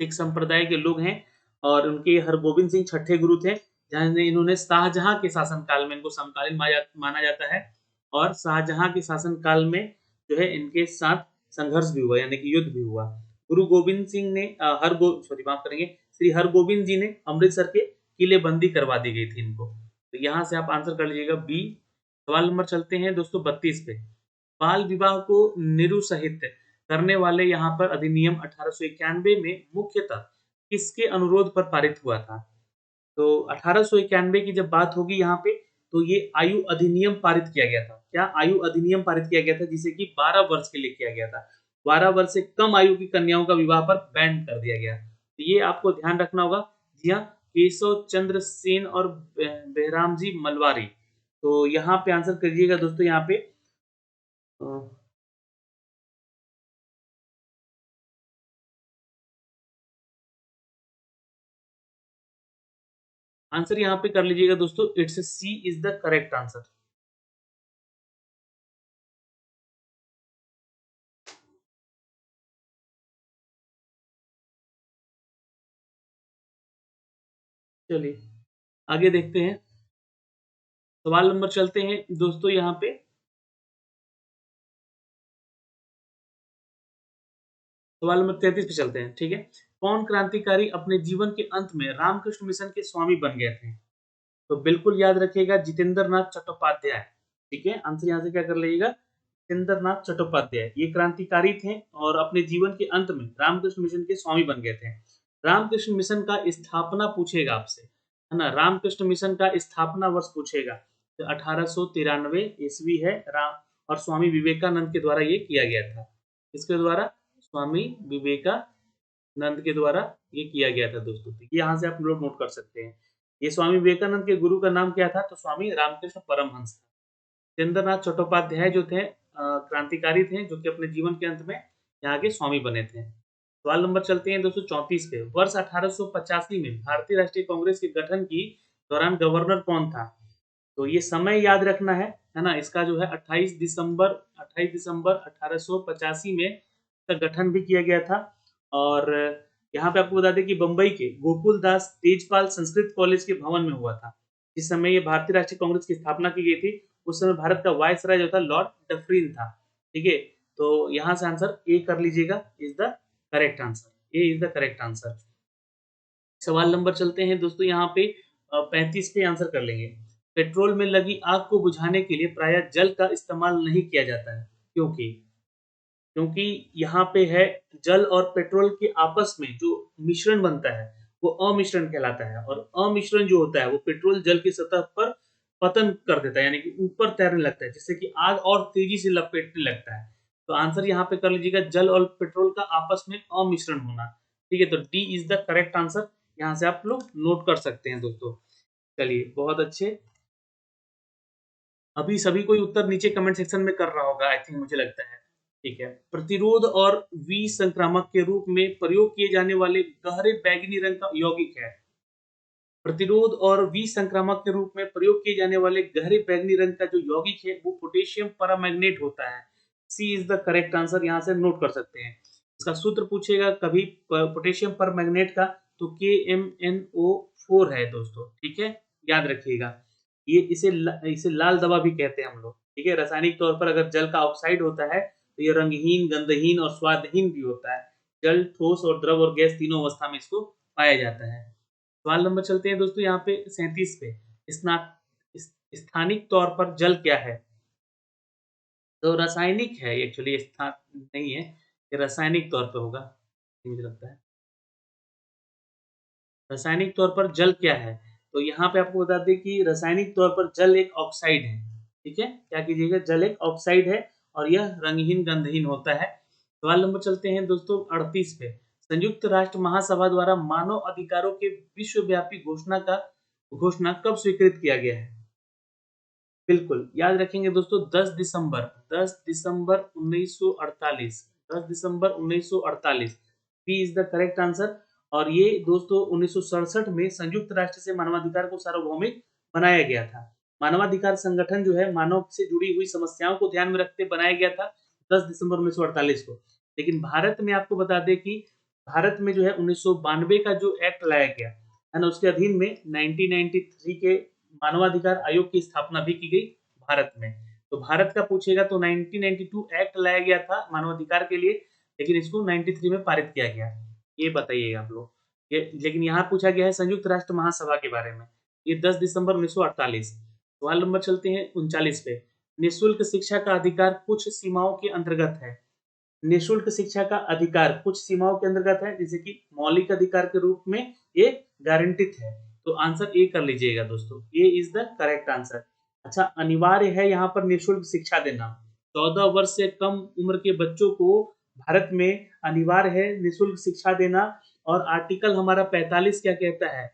सिख संप्रदाय के लोग हैं और उनके हरगोविंद सिंह छठे गुरु थे। इन्होंने शाहजहां के शासनकाल में इनको समकालीन माना जाता है और शाहजहां के शासनकाल में जो है इनके साथ संघर्ष भी हुआ, यानी कि युद्ध भी हुआ। गुरु गोविंद सिंह ने माफ करेंगे, श्री हरगोविंद जी ने अमृतसर के किलेबंदी करवा दी गई थी इनको। तो यहाँ से आप आंसर कर लीजिएगा बी। सवाल नंबर चलते हैं दोस्तों 32 पे। बाल विवाह को निरुत्साहित करने वाले यहाँ पर अधिनियम 1891 में मुख्यतः किसके अनुरोध पर पारित हुआ था? तो 1891 की जब बात होगी यहाँ पे, तो ये आयु अधिनियम पारित किया गया था। क्या आयु अधिनियम पारित किया गया था? जिसे कि 12 वर्ष के लिए किया गया था। 12 वर्ष से कम आयु की कन्याओं का विवाह पर बैन कर दिया गया। तो ये आपको ध्यान रखना होगा। जी हाँ, केशव चंद्र सेन और बेहराम जी मलवारी। तो यहाँ पे आंसर करिएगा दोस्तों, यहाँ पे अ, आंसर यहाँ पे कर लीजिएगा दोस्तों, it's C is the correct answer. चलिए आगे देखते हैं। सवाल नंबर चलते हैं दोस्तों यहाँ पे। सवाल नंबर 33 पे चलते हैं, ठीक है। कौन क्रांतिकारी अपने जीवन के अंत में रामकृष्ण मिशन के स्वामी बन गए थे? तो बिल्कुल याद रखिएगा, जितेंद्र नाथ चट्टोपाध्याय। ठीक है, आंसर यहाँ से क्या कर लीजिएगा, जितेंद्र नाथ चट्टोपाध्याय। ये क्रांतिकारी थे और अपने जीवन के अंत में रामकृष्ण मिशन के स्वामी बन गए थे। रामकृष्ण मिशन का स्थापना पूछेगा आपसे, है ना, रामकृष्ण मिशन का स्थापना वर्ष पूछेगा तो 1893 ईस्वी है। राम और स्वामी विवेकानंद के द्वारा ये किया गया था। किसके द्वारा? स्वामी विवेकानंद के द्वारा ये किया गया था दोस्तों। यहाँ से आप लोग नोट कर सकते हैं। ये स्वामी विवेकानंद के गुरु का नाम क्या था? तो स्वामी रामकृष्ण परमहंस था। जितेंद्रनाथ चट्टोपाध्याय जो थे क्रांतिकारी थे, जो कि अपने जीवन के अंत में यहाँ के स्वामी बने थे। सवाल नंबर चलते हैं 234 पे। वर्ष 1885 में भारतीय राष्ट्रीय कांग्रेस के गठन की दौरान गवर्नर कौन था? तो ये समय याद रखना है ना। इसका जो है 28 दिसंबर 1885 में इसका गठन भी किया गया था। और यहाँ पे आपको बता दें कि बंबई के गोकुल दास तेजपाल संस्कृत कॉलेज के भवन में हुआ था। जिस समय ये भारतीय राष्ट्रीय कांग्रेस की स्थापना की गई थी, उस समय भारत का वायसराय जो था लॉर्ड डफरिन था। ठीक है, तो यहाँ से आंसर ए कर लीजिएगा, is the correct answer. A is the correct answer. सवाल नंबर चलते हैं दोस्तों यहाँ पे 35 पे आंसर कर लेंगे। पेट्रोल में लगी आग को बुझाने के लिए प्रायः जल का इस्तेमाल नहीं किया जाता है, क्योंकि क्योंकि यहाँ पे है जल और पेट्रोल के आपस में जो मिश्रण बनता है वो अमिश्रण कहलाता है। और अमिश्रण जो होता है वो पेट्रोल जल की सतह पर पतन कर देता है, यानी कि ऊपर तैरने लगता है, जिससे कि आग और तेजी से लपेटने लगता है। तो आंसर यहाँ पे कर लीजिएगा, जल और पेट्रोल का आपस में अमिश्रण होना। ठीक है, तो D is the correct answer. यहाँ से आप लोग नोट कर सकते हैं दोस्तों। चलिए बहुत अच्छे। अभी सभी कोई उत्तर नीचे कमेंट सेक्शन में कर रहा होगा, आई थिंक, मुझे लगता है। ठीक है, प्रतिरोध और विसंक्रामक के रूप में प्रयोग किए जाने वाले गहरे बैगनी रंग का यौगिक है। प्रतिरोध और विसंक्रामक के रूप में प्रयोग किए जाने वाले गहरे बैगनी रंग का जो यौगिक है वो पोटेशियम परमैंगनेट होता है। C is the correct answer. यहाँ से नोट कर सकते हैं। इसका सूत्र पूछेगा कभी पोटेशियम परमैंगनेट का, तो KMnO4 है दोस्तों। ठीक है, याद रखिएगा। ये इसे लाल दवा भी कहते हैं हम लोग। ठीक है, रासायनिक तौर पर अगर जल का ऑक्साइड होता है तो ये रंगहीन, गंधहीन और स्वादहीन भी होता है। जल, ठोस और द्रव और गैस तीनों अवस्था में इसको पाया जाता है। सवाल नंबर चलते हैं दोस्तों यहाँ पे 37 पे। स्थानिक तौर पर जल क्या है? तो रासायनिक है एक्चुअली, स्थान नहीं है, ये रासायनिक तौर पे होगा मुझे लगता है। रासायनिक तौर पर जल क्या है? तो यहाँ पे आपको बता दें कि रासायनिक तौर पर जल एक ऑक्साइड है। ठीक है, क्या कीजिएगा, जल एक ऑक्साइड है और यह रंगहीन, गंधहीन होता है। सवाल नंबर चलते हैं दोस्तों 38 पे। संयुक्त राष्ट्र महासभा द्वारा मानव अधिकारों के विश्वव्यापी घोषणा कब स्वीकृत किया गया है? बिल्कुल याद रखेंगे दोस्तों, 10 दिसंबर 1948। 10 दिसंबर 1948 B is the correct answer. और ये दोस्तों 1967 में संयुक्त राष्ट्र से मानवाधिकार को सार्वभौमिक बनाया गया था। मानवाधिकार संगठन जो है मानव से जुड़ी हुई समस्याओं को ध्यान में रखते बनाया गया था 10 दिसंबर 1948 को। लेकिन भारत में आपको बता दें कि भारत में जो है 1992 का जो एक्ट लाया गया है ना, उसके अधीन में 1993 के मानवाधिकार आयोग की स्थापना भी की गई भारत में। तो भारत का पूछेगा तो 1992 एक्ट लाया गया था मानवाधिकार के लिए, लेकिन इसको 93 में पारित किया गया। ये बताइएगा आप लोग। ये लेकिन यहाँ पूछा गया है संयुक्त राष्ट्र महासभा के बारे में। ये 10 दिसंबर 1948। सवाल नंबर चलते हैं 39 पे। निःशुल्क शिक्षा का अधिकार कुछ सीमाओं के अंतर्गत है। निःशुल्क शिक्षा का अधिकार कुछ सीमाओं के अंतर्गत है, जैसे कि मौलिक अधिकार के रूप में ये गारंटित है। तो आंसर ए कर लीजिएगा दोस्तों, A is the correct answer. अच्छा, अनिवार्य है यहाँ पर निःशुल्क शिक्षा देना। 14 वर्ष से कम उम्र के बच्चों को भारत में अनिवार्य है निःशुल्क शिक्षा देना। और आर्टिकल हमारा 45 क्या कहता है,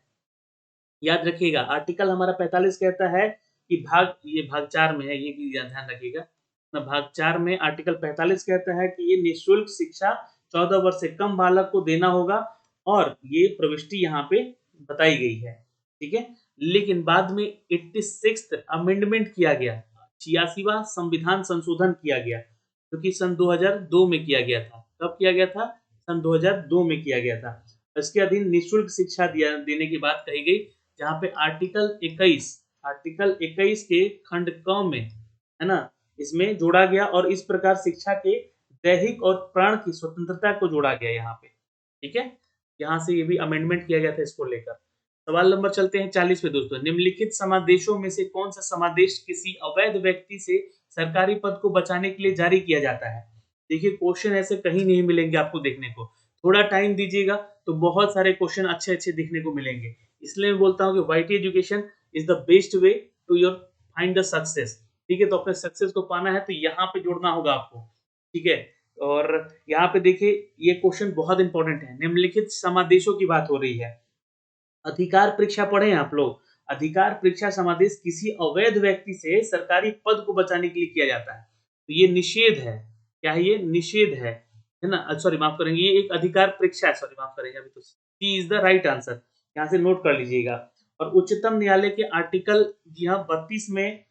याद रखिएगा, आर्टिकल हमारा 45 कहता है कि ये भाग 4 में है, ये भी ध्यान रखिएगा ना। भाग 4 में आर्टिकल 45 कहता है कि ये निःशुल्क शिक्षा 14 वर्ष से कम बालक को देना होगा, और ये प्रविष्टि यहाँ पे बताई गई है। ठीक है, लेकिन बाद में 86th अमेंडमेंट किया गया, 86वां संविधान संशोधन किया गया, जो कि सन 2002 में किया गया था। कब किया गया था? सन 2002 में किया गया था। इसके अधीन निःशुल्क शिक्षा देने की बात कही गई जहाँ पे आर्टिकल 21 के खंड क में, है ना, इसमें जोड़ा गया और इस प्रकार शिक्षा के दैहिक और प्राण की स्वतंत्रता को जोड़ा गया यहाँ पे। ठीक है, यहाँ से ये भी अमेंडमेंट किया गया था इसको लेकर। सवाल नंबर चलते हैं 40 पे दोस्तों। निम्नलिखित समादेशों में से कौन सा समादेश किसी अवैध व्यक्ति से सरकारी पद को बचाने के लिए जारी किया जाता है? देखिए क्वेश्चन ऐसे कहीं नहीं मिलेंगे आपको देखने को, थोड़ा टाइम दीजिएगा तो बहुत सारे क्वेश्चन अच्छे-अच्छे दिखने को मिलेंगे। इसलिए मैं बोलता हूँ कि YT education is the best way to your find the success. ठीक है, तो अपने सक्सेस को पाना है तो यहाँ पे जुड़ना होगा आपको। ठीक है, और यहाँ पे देखिए ये क्वेश्चन बहुत इंपॉर्टेंट है। निम्नलिखित समादेशों की बात हो रही है। अधिकार परीक्षा पढ़े हैं आप लोग। अधिकार परीक्षा समादेश किसी अवैध व्यक्ति से सरकारी पद को बचाने के लिए किया जाता है। तो ये निषेध है। क्या है ये? निषेध है ना? सॉरी माफ करेंगे, ये एक अधिकार परीक्षा है। सॉरी माफ करेंगे, अभी तो सी इज द राइट आंसर। यहाँ से नोट कर लीजिएगा। और उच्चतम न्यायालय के आर्टिकल जी हाँ 32 में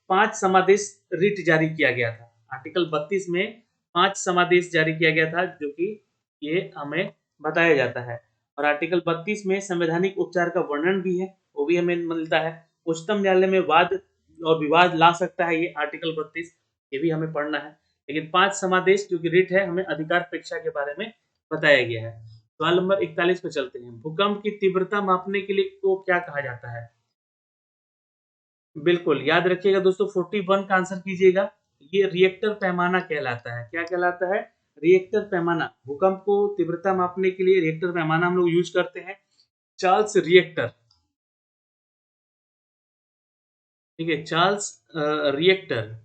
5 समादेश रिट जारी किया गया था। आर्टिकल 32 में 5 समादेश जारी किया गया था जो कि ये हमें बताया जाता है। और आर्टिकल 32 में संवैधानिक उपचार का वर्णन भी है, वो भी हमें मिलता है। उच्चतम न्यायालय में वाद और विवाद ला सकता है ये आर्टिकल 32, ये भी हमें पढ़ना है। लेकिन 5 समादेश जो कि रिट है हमें अधिकार परीक्षा के बारे में बताया गया है। सवाल नंबर 41 पे चलते हैं। भूकंप की तीव्रता मापने के लिए को क्या कहा जाता है? बिल्कुल याद रखिएगा दोस्तों, 41 का आंसर कीजिएगा। ये रिएक्टर पैमाना कहलाता है। क्या कहलाता है? रिएक्टर पैमाना। भूकंप को तीव्रता मापने के लिए रिएक्टर पैमाना हम लोग यूज करते हैं। चार्ल्स रिएक्टर, ठीक है, रिएक्टर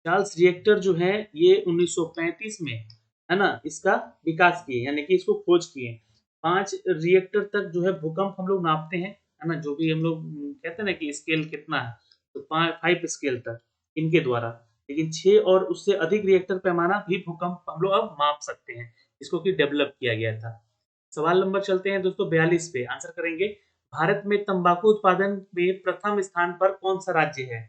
चार्ल्स रिएक्टर जो है ये 1935 में, है ना, इसका विकास किए, यानी कि इसको खोज किए। 5 रिएक्टर तक जो है भूकंप हम लोग नापते हैं, है ना, जो भी हम लोग कहते हैं ना कि स्केल कितना है, तो 5 स्केल तक इनके द्वारा। लेकिन 6 और उससे अधिक रिएक्टर पैमाना भी भूकंप हम लोग अब माप सकते हैं, इसको कि डेवलप किया गया था। सवाल नंबर चलते हैं दोस्तों 42 पे, आंसर करेंगे। भारत में तंबाकू उत्पादन में प्रथम स्थान पर कौन सा राज्य है?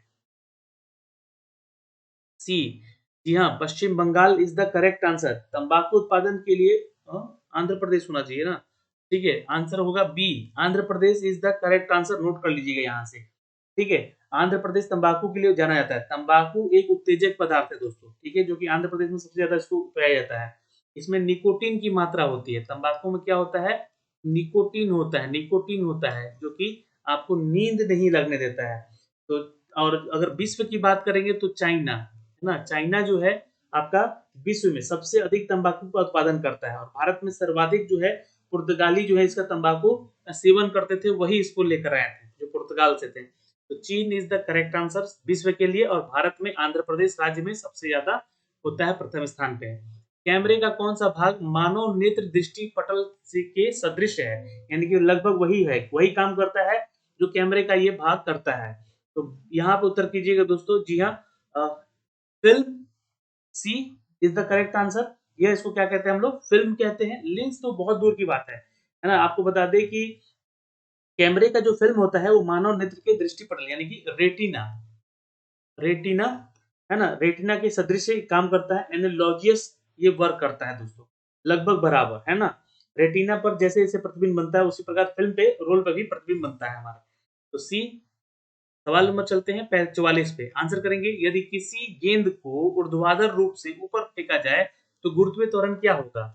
सी, जी हाँ, Paschim Bangal is the correct answer. तंबाकू उत्पादन के लिए आंध्र प्रदेश होना चाहिए ना। ठीक है, आंसर होगा B, Andhra Pradesh is the correct answer. Note कर लीजिएगा यहाँ से। ठीक है, आंध्र प्रदेश तंबाकू के लिए जाना जाता है। तंबाकू एक उत्तेजक पदार्थ है दोस्तों, ठीक है, जो कि आंध्र प्रदेश में सबसे ज्यादा इसको पाया जाता है। इसमें निकोटीन की मात्रा होती है। तंबाकू में क्या होता है? निकोटीन होता है, निकोटीन होता है जो कि आपको नींद नहीं लगने देता है। तो और अगर विश्व की बात करेंगे तो चाइना, है ना, चाइना जो है आपका विश्व में सबसे अधिक तंबाकू का उत्पादन करता है। और भारत में सर्वाधिक जो है पुर्तगाली जो है इसका तंबाकू सेवन करते थे, वही इसको लेकर आए थे जो पुर्तगाल से थे। तो चीन इज द करेक्ट आंसर विश्व के लिए। और भारत में आंध्र प्रदेश राज्य में सबसे ज्यादा होता है, प्रथम स्थान पे है। कैमरे का कौन सा भाग मानव नेत्र दृष्टि पटल के सदृश है? यानी कि लगभग वही है, वही काम करता है जो कैमरे का ये भाग करता है। तो यहाँ पे उत्तर कीजिएगा दोस्तों। जी हाँ, film, C is the correct answer. ये इसको क्या कहते हैं हम लोग? फिल्म कहते हैं। लेंस तो बहुत दूर की बात है ना। आपको बता दें कि कैमरे का जो फिल्म होता है वो मानव नेत्र के दृष्टिपटल यानी कि रेटिना, रेटिना, है ना, रेटिना के सदृश काम करता है। एनालॉजियस ये वर्क करता है दोस्तों, लगभग बराबर, है ना। रेटिना पर जैसे जैसे प्रतिबिंब बनता है उसी प्रकार फिल्म पे रोल पे भी प्रतिबिंब बनता है हमारा। तो सी। सवाल नंबर चलते हैं 44 पे, आंसर करेंगे। यदि किसी गेंद को ऊर्ध्वाधर रूप से ऊपर फेंका जाए तो गुरुत्वीय त्वरण क्या होगा?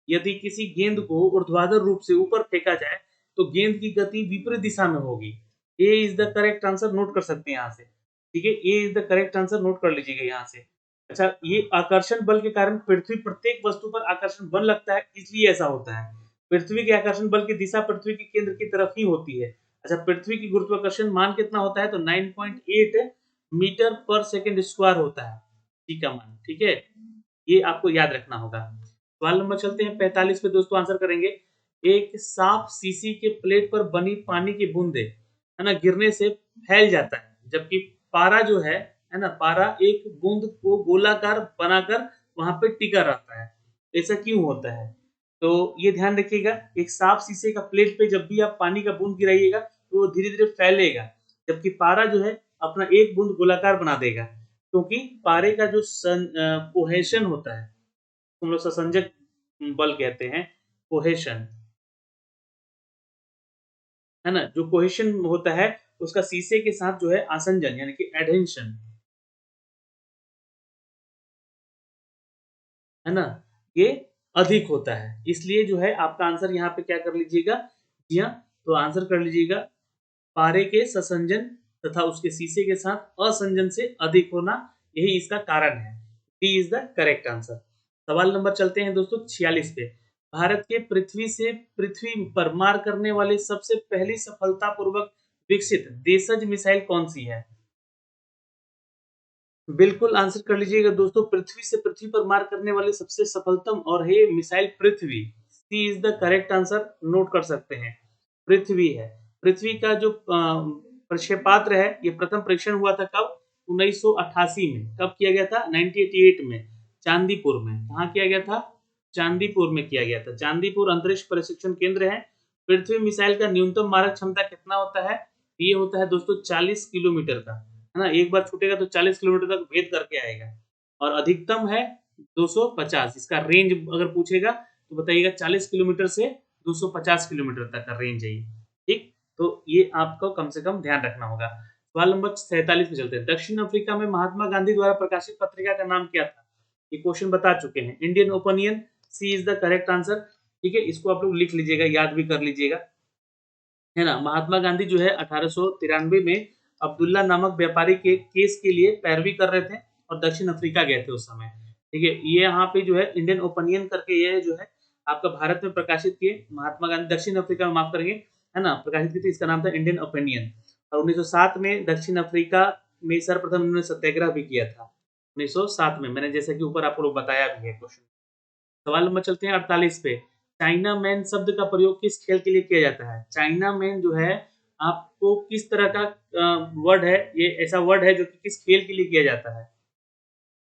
यदि किसी गेंद को ऊर्ध्वाधर रूप से ऊपर फेंका जाए तो गेंद की गति विपरीत दिशा में होगी। A is the correct answer. Note कर सकते हैं यहाँ से। ठीक है, A is the correct answer, note कर लीजिएगा यहाँ से। अच्छा, ये आकर्षण बल के कारण पृथ्वी प्रत्येक वस्तु पर आकर्षण बल लगता है, इसलिए ऐसा होता है। पृथ्वी के आकर्षण बल की दिशा पृथ्वी के केंद्र की तरफ ही होती है। अच्छा, पृथ्वी की गुरुत्वाकर्षण मान कितना होता है? तो 9.8 मीटर पर सेकंड स्क्वायर होता है, ठीक है मान। ठीक है, ये आपको याद रखना होगा। सवाल नंबर चलते हैं 45 पे दोस्तों, आंसर करेंगे। एक साफ शीशी के प्लेट पर बनी पानी की बूंदे, है ना, गिरने से फैल जाता है, जबकि पारा जो है ना, पारा एक बूंद को गोलाकार बनाकर वहां पे टिका रहता है। ऐसा क्यों होता है? तो ये ध्यान रखिएगा, एक साफ शीशे का प्लेट पे जब भी आप पानी का बूंद गिराइएगा तो वो धीरे धीरे फैलेगा, जबकि पारा जो है अपना एक बूंद गोलाकार बना देगा, क्योंकि पारे का जो कोहेशन होता है, हम लोग ससंजक बल कहते हैं, कोहेशन। है ना, जो कोहेशन होता है उसका शीशे के साथ जो है आसंजन यानी कि एडहेंशन, है ना, ये अधिक होता है। इसलिए जो है आपका आंसर यहाँ पे क्या कर लीजिएगा, जी हाँ, तो आंसर कर लीजिएगा पारे के ससंजन तथा उसके शीशे के साथ असंजन से अधिक होना, यही इसका कारण है। D is the correct answer. सवाल नंबर चलते हैं दोस्तों 46 पे। भारत के पृथ्वी पर मार करने वाली सबसे पहली सफलतापूर्वक विकसित देशज मिसाइल कौन सी है? बिल्कुल आंसर कर लीजिएगा दोस्तों, पृथ्वी से पृथ्वी पर मार करने वाली सबसे सफलतम और है missile Prithvi. C is the correct answer, note कर सकते हैं। पृथ्वी है। पृथ्वी का जो प्रक्षेपास्त्र है, ये प्रथम परीक्षण हुआ था कब? 1988 में। कब किया गया था? 1988 में, चांदीपुर में। कहाँ किया गया था? चांदीपुर में किया गया था। चांदीपुर अंतरिक्ष प्रशिक्षण केंद्र है। पृथ्वी मिसाइल का न्यूनतम मारक क्षमता कितना होता है? ये होता है दोस्तों 40 किलोमीटर का, है ना? एक बार छूटेगा तो 40 किलोमीटर तक भेद करके आएगा, और अधिकतम है 250। इसका रेंज अगर पूछेगा तो बताइएगा 40 किलोमीटर से 250 किलोमीटर तक का रेंज है ये। ठीक, तो ये आपको कम से कम ध्यान रखना होगा। सवाल नंबर 47 पे चलते हैं। दक्षिण अफ्रीका में महात्मा गांधी द्वारा प्रकाशित पत्रिका का नाम क्या था? ये क्वेश्चन बता चुके हैं। Indian Opinion, C is the correct answer. ठीक है, इसको आप लोग लिख लीजिएगा, याद भी कर लीजिएगा, है ना। महात्मा गांधी जो है 1893 में अब्दुल्ला नामक व्यापारी के केस के लिए पैरवी कर रहे थे और दक्षिण अफ्रीका गए थे उस समय। ठीक है, ये यहाँ पे जो है इंडियन ओपिनियन करके ये जो है आपका भारत में प्रकाशित किए महात्मा गांधी, दक्षिण अफ्रीका में, माफ करेंगे, है ना, प्रकाशित की थी। इसका नाम था इंडियन ओपिनियन। और 1907 में दक्षिण अफ्रीका में सर्वप्रथम उन्होंने सत्याग्रह भी किया था। 1907 में, मैंने जैसे कि ऊपर आपको बताया भी है क्वेश्चन। सवाल नंबर चलते हैं 48 पे। चाइना मैन शब्द का प्रयोग किस खेल के लिए किया जाता है? चाइना मैन जो है आपको किस तरह का वर्ड है? ये ऐसा वर्ड है जो कि किस खेल के लिए किया जाता है?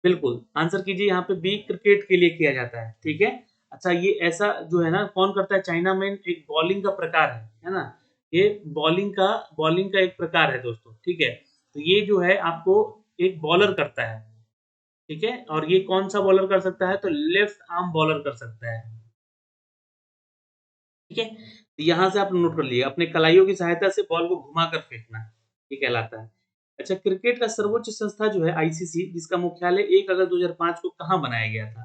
बिल्कुल, आंसर कीजिए यहाँ पे बी, क्रिकेट के लिए किया जाता है। ठीक है? अच्छा, ये ऐसा जो है ना कौन करता है? चाइना मैन एक बॉलिंग का प्रकार है ना? ये बॉलिंग का एक प्रकार है दोस्तों, ठीक है? तो ये जो है आपको एक बॉलर करता है, ठीक है? और ये कौन-सा बॉलर कर सकता है? तो लेफ्ट आर्म बॉलर कर सकता है। ठीक है? तो यहाँ से आप नोट कर लिए, अपने कलाइयों की सहायता से बॉल को घुमाकर फेंकना, ये कहलाता है। अच्छा, क्रिकेट का सर्वोच्च संस्था जो है आईसीसी, जिसका मुख्यालय 1 अगस्त 2005 को कहाँ बनाया गया था?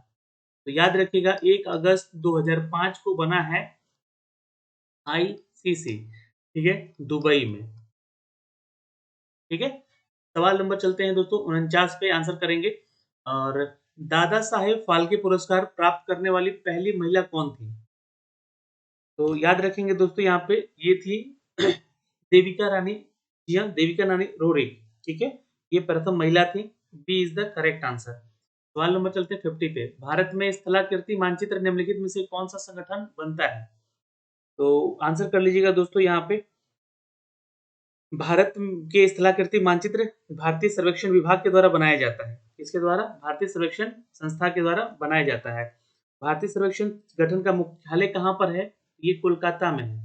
तो याद रखिएगा 1 अगस्त 2005 को बना है आईसीसी, ठीक है? दुबई में, ठीक है? सवाल नंबर चलते हैं दोस्तों 49 पे आंसर करेंगे। और दादा साहेब फाल्के पुरस्कार प्राप्त करने वाली पहली महिला कौन थी? तो याद रखेंगे दोस्तों यहाँ पे ये थी देविका रानी, जी हाँ, देविका रानी रोरिक, ठीक है? ये प्रथम महिला थी। B is the correct answer. सवाल नंबर चलते हैं 50 पे। भारत में स्थलाकृति मानचित्र निम्नलिखित में से कौन सा संगठन बनता है? तो आंसर कर लीजिएगा दोस्तों यहाँ पे। भारत के स्थलाकृति मानचित्र भारतीय सर्वेक्षण विभाग के द्वारा बनाया जाता है। किसके द्वारा? भारतीय सर्वेक्षण संस्था के द्वारा बनाया जाता है। भारतीय सर्वेक्षण गठन का मुख्यालय कहाँ पर है? ये कोलकाता में है।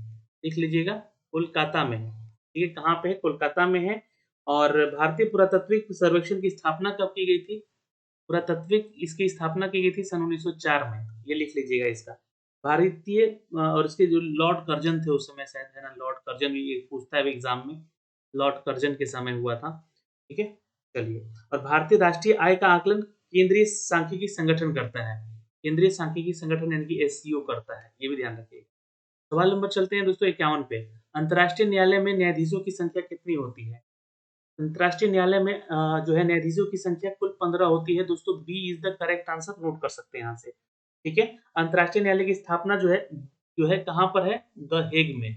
लिख लीजिएगा, कोलकाता में है। ठीक है, कहाँ पे है? कोलकाता में है। और भारतीय पुरातात्विक सर्वेक्षण की स्थापना कब की गई थी? पुरातात्विक इसकी स्थापना की गई थी सन 1904 में। ये लिख लीजिएगा इसका। भारतीय और इसके जो लॉर्ड कर्जन थे उस समय, शायद, है ना, लॉर्ड कर्जन, ये पूछता है एग्जाम में, लॉर्ड कर्जन के समय हुआ था। ठीक है, चलिए। और भारतीय राष्ट्रीय आय का आकलन केंद्रीय सांख्यिकी संगठन करता है। केंद्रीय सांख्यिकी संगठन यानी कि एससीओ करता है, ये भी ध्यान रखिएगा। सवाल नंबर चलते हैं दोस्तों 51 पे। अंतर्राष्ट्रीय न्यायालय में न्यायाधीशों की संख्या कितनी होती है? अंतर्राष्ट्रीय न्यायालय में जो है न्यायाधीशों की संख्या कुल 15 होती है दोस्तों। B is the correct answer, note कर सकते हैं यहाँ से। ठीक है, अंतर्राष्ट्रीय न्यायालय की स्थापना जो है कहाँ पर है? द हेग में।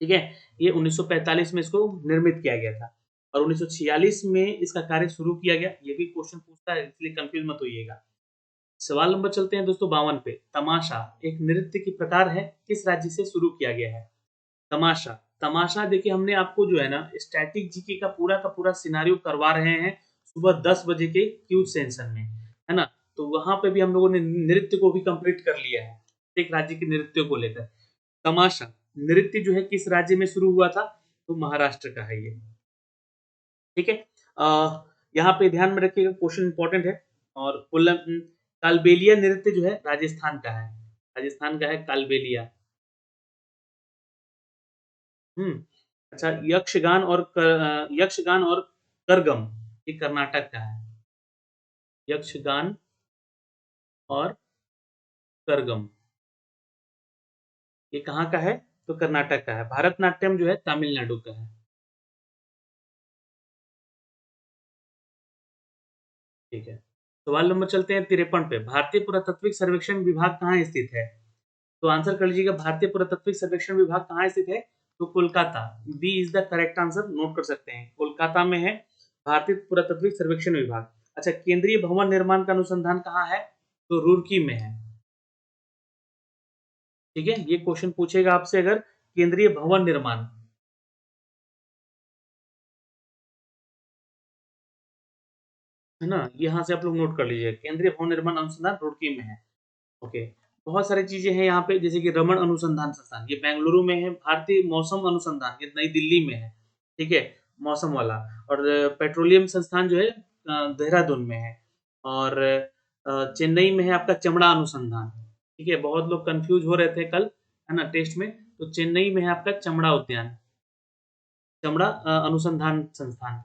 ठीक है, ये 1945 में इसको निर्मित किया गया था और 1946 में इसका कार्य शुरू किया गया। ये भी क्वेश्चन पूछता है, इसलिए कंफ्यूज मत होइएगा। सवाल नंबर चलते हैं दोस्तों 52 पे। तमाशा एक नृत्य की प्रकार है, किस राज्य से शुरू किया गया है? तमाशा, तमाशा देखिए हमने आपको जो है ना स्टैटिक जीके का पूरा सिनारियो करवा रहे हैं सुबह 10 बजे के क्यूज सेंशन में, है ना? तो वहां पे भी हम लोगों ने नृत्य को भी कंप्लीट कर लिया है, एक राज्य के नृत्य को लेकर। तमाशा नृत्य जो है किस राज्य में शुरू हुआ था? तो महाराष्ट्र का है ये। ठीक है, यहाँ पे ध्यान में रखिएगा, क्वेश्चन इंपॉर्टेंट है। और कालबेलिया नृत्य जो है राजस्थान का है, राजस्थान का है कालबेलिया। अच्छा, यक्षगान और करगम, ये कर्नाटक का है। यक्षगान और करगम, ये कहाँ का है? तो कर्नाटक का है। भारतनाट्यम जो है तमिलनाडु का है। ठीक है। सवाल नंबर चलते हैं 53 पे। भारतीय पुरातात्विक सर्वेक्षण विभाग कहाँ स्थित है? तो आंसर कर लीजिएगा, भारतीय पुरातात्विक सर्वेक्षण विभाग कहाँ स्थित है? तो Kolkata. B is the correct answer, note कर सकते हैं, कोलकाता में है भारतीय पुरातात्विक सर्वेक्षण विभाग। अच्छा, केंद्रीय भवन निर्माण का अनुसंधान कहाँ है? तो रुड़की में है। ठीक है, ये क्वेश्चन पूछेगा आपसे अगर केंद्रीय भवन निर्माण, है ना, यहाँ से आप लोग नोट कर लीजिए, केंद्रीय भवन निर्माण अनुसंधान रुड़की में है। ओके। बहुत सारी चीजें हैं यहाँ पे, जैसे कि रमन अनुसंधान संस्थान, ये बेंगलुरु में है। भारतीय मौसम अनुसंधान, ये नई दिल्ली में है। ठीक है, मौसम वाला। और पेट्रोलियम संस्थान जो है देहरादून में है। और चेन्नई में है आपका चमड़ा अनुसंधान। ठीक है, बहुत लोग कंफ्यूज हो रहे थे कल, है ना, टेस्ट में। तो चेन्नई में है आपका चमड़ा उद्यान, चमड़ा अनुसंधान संस्थान।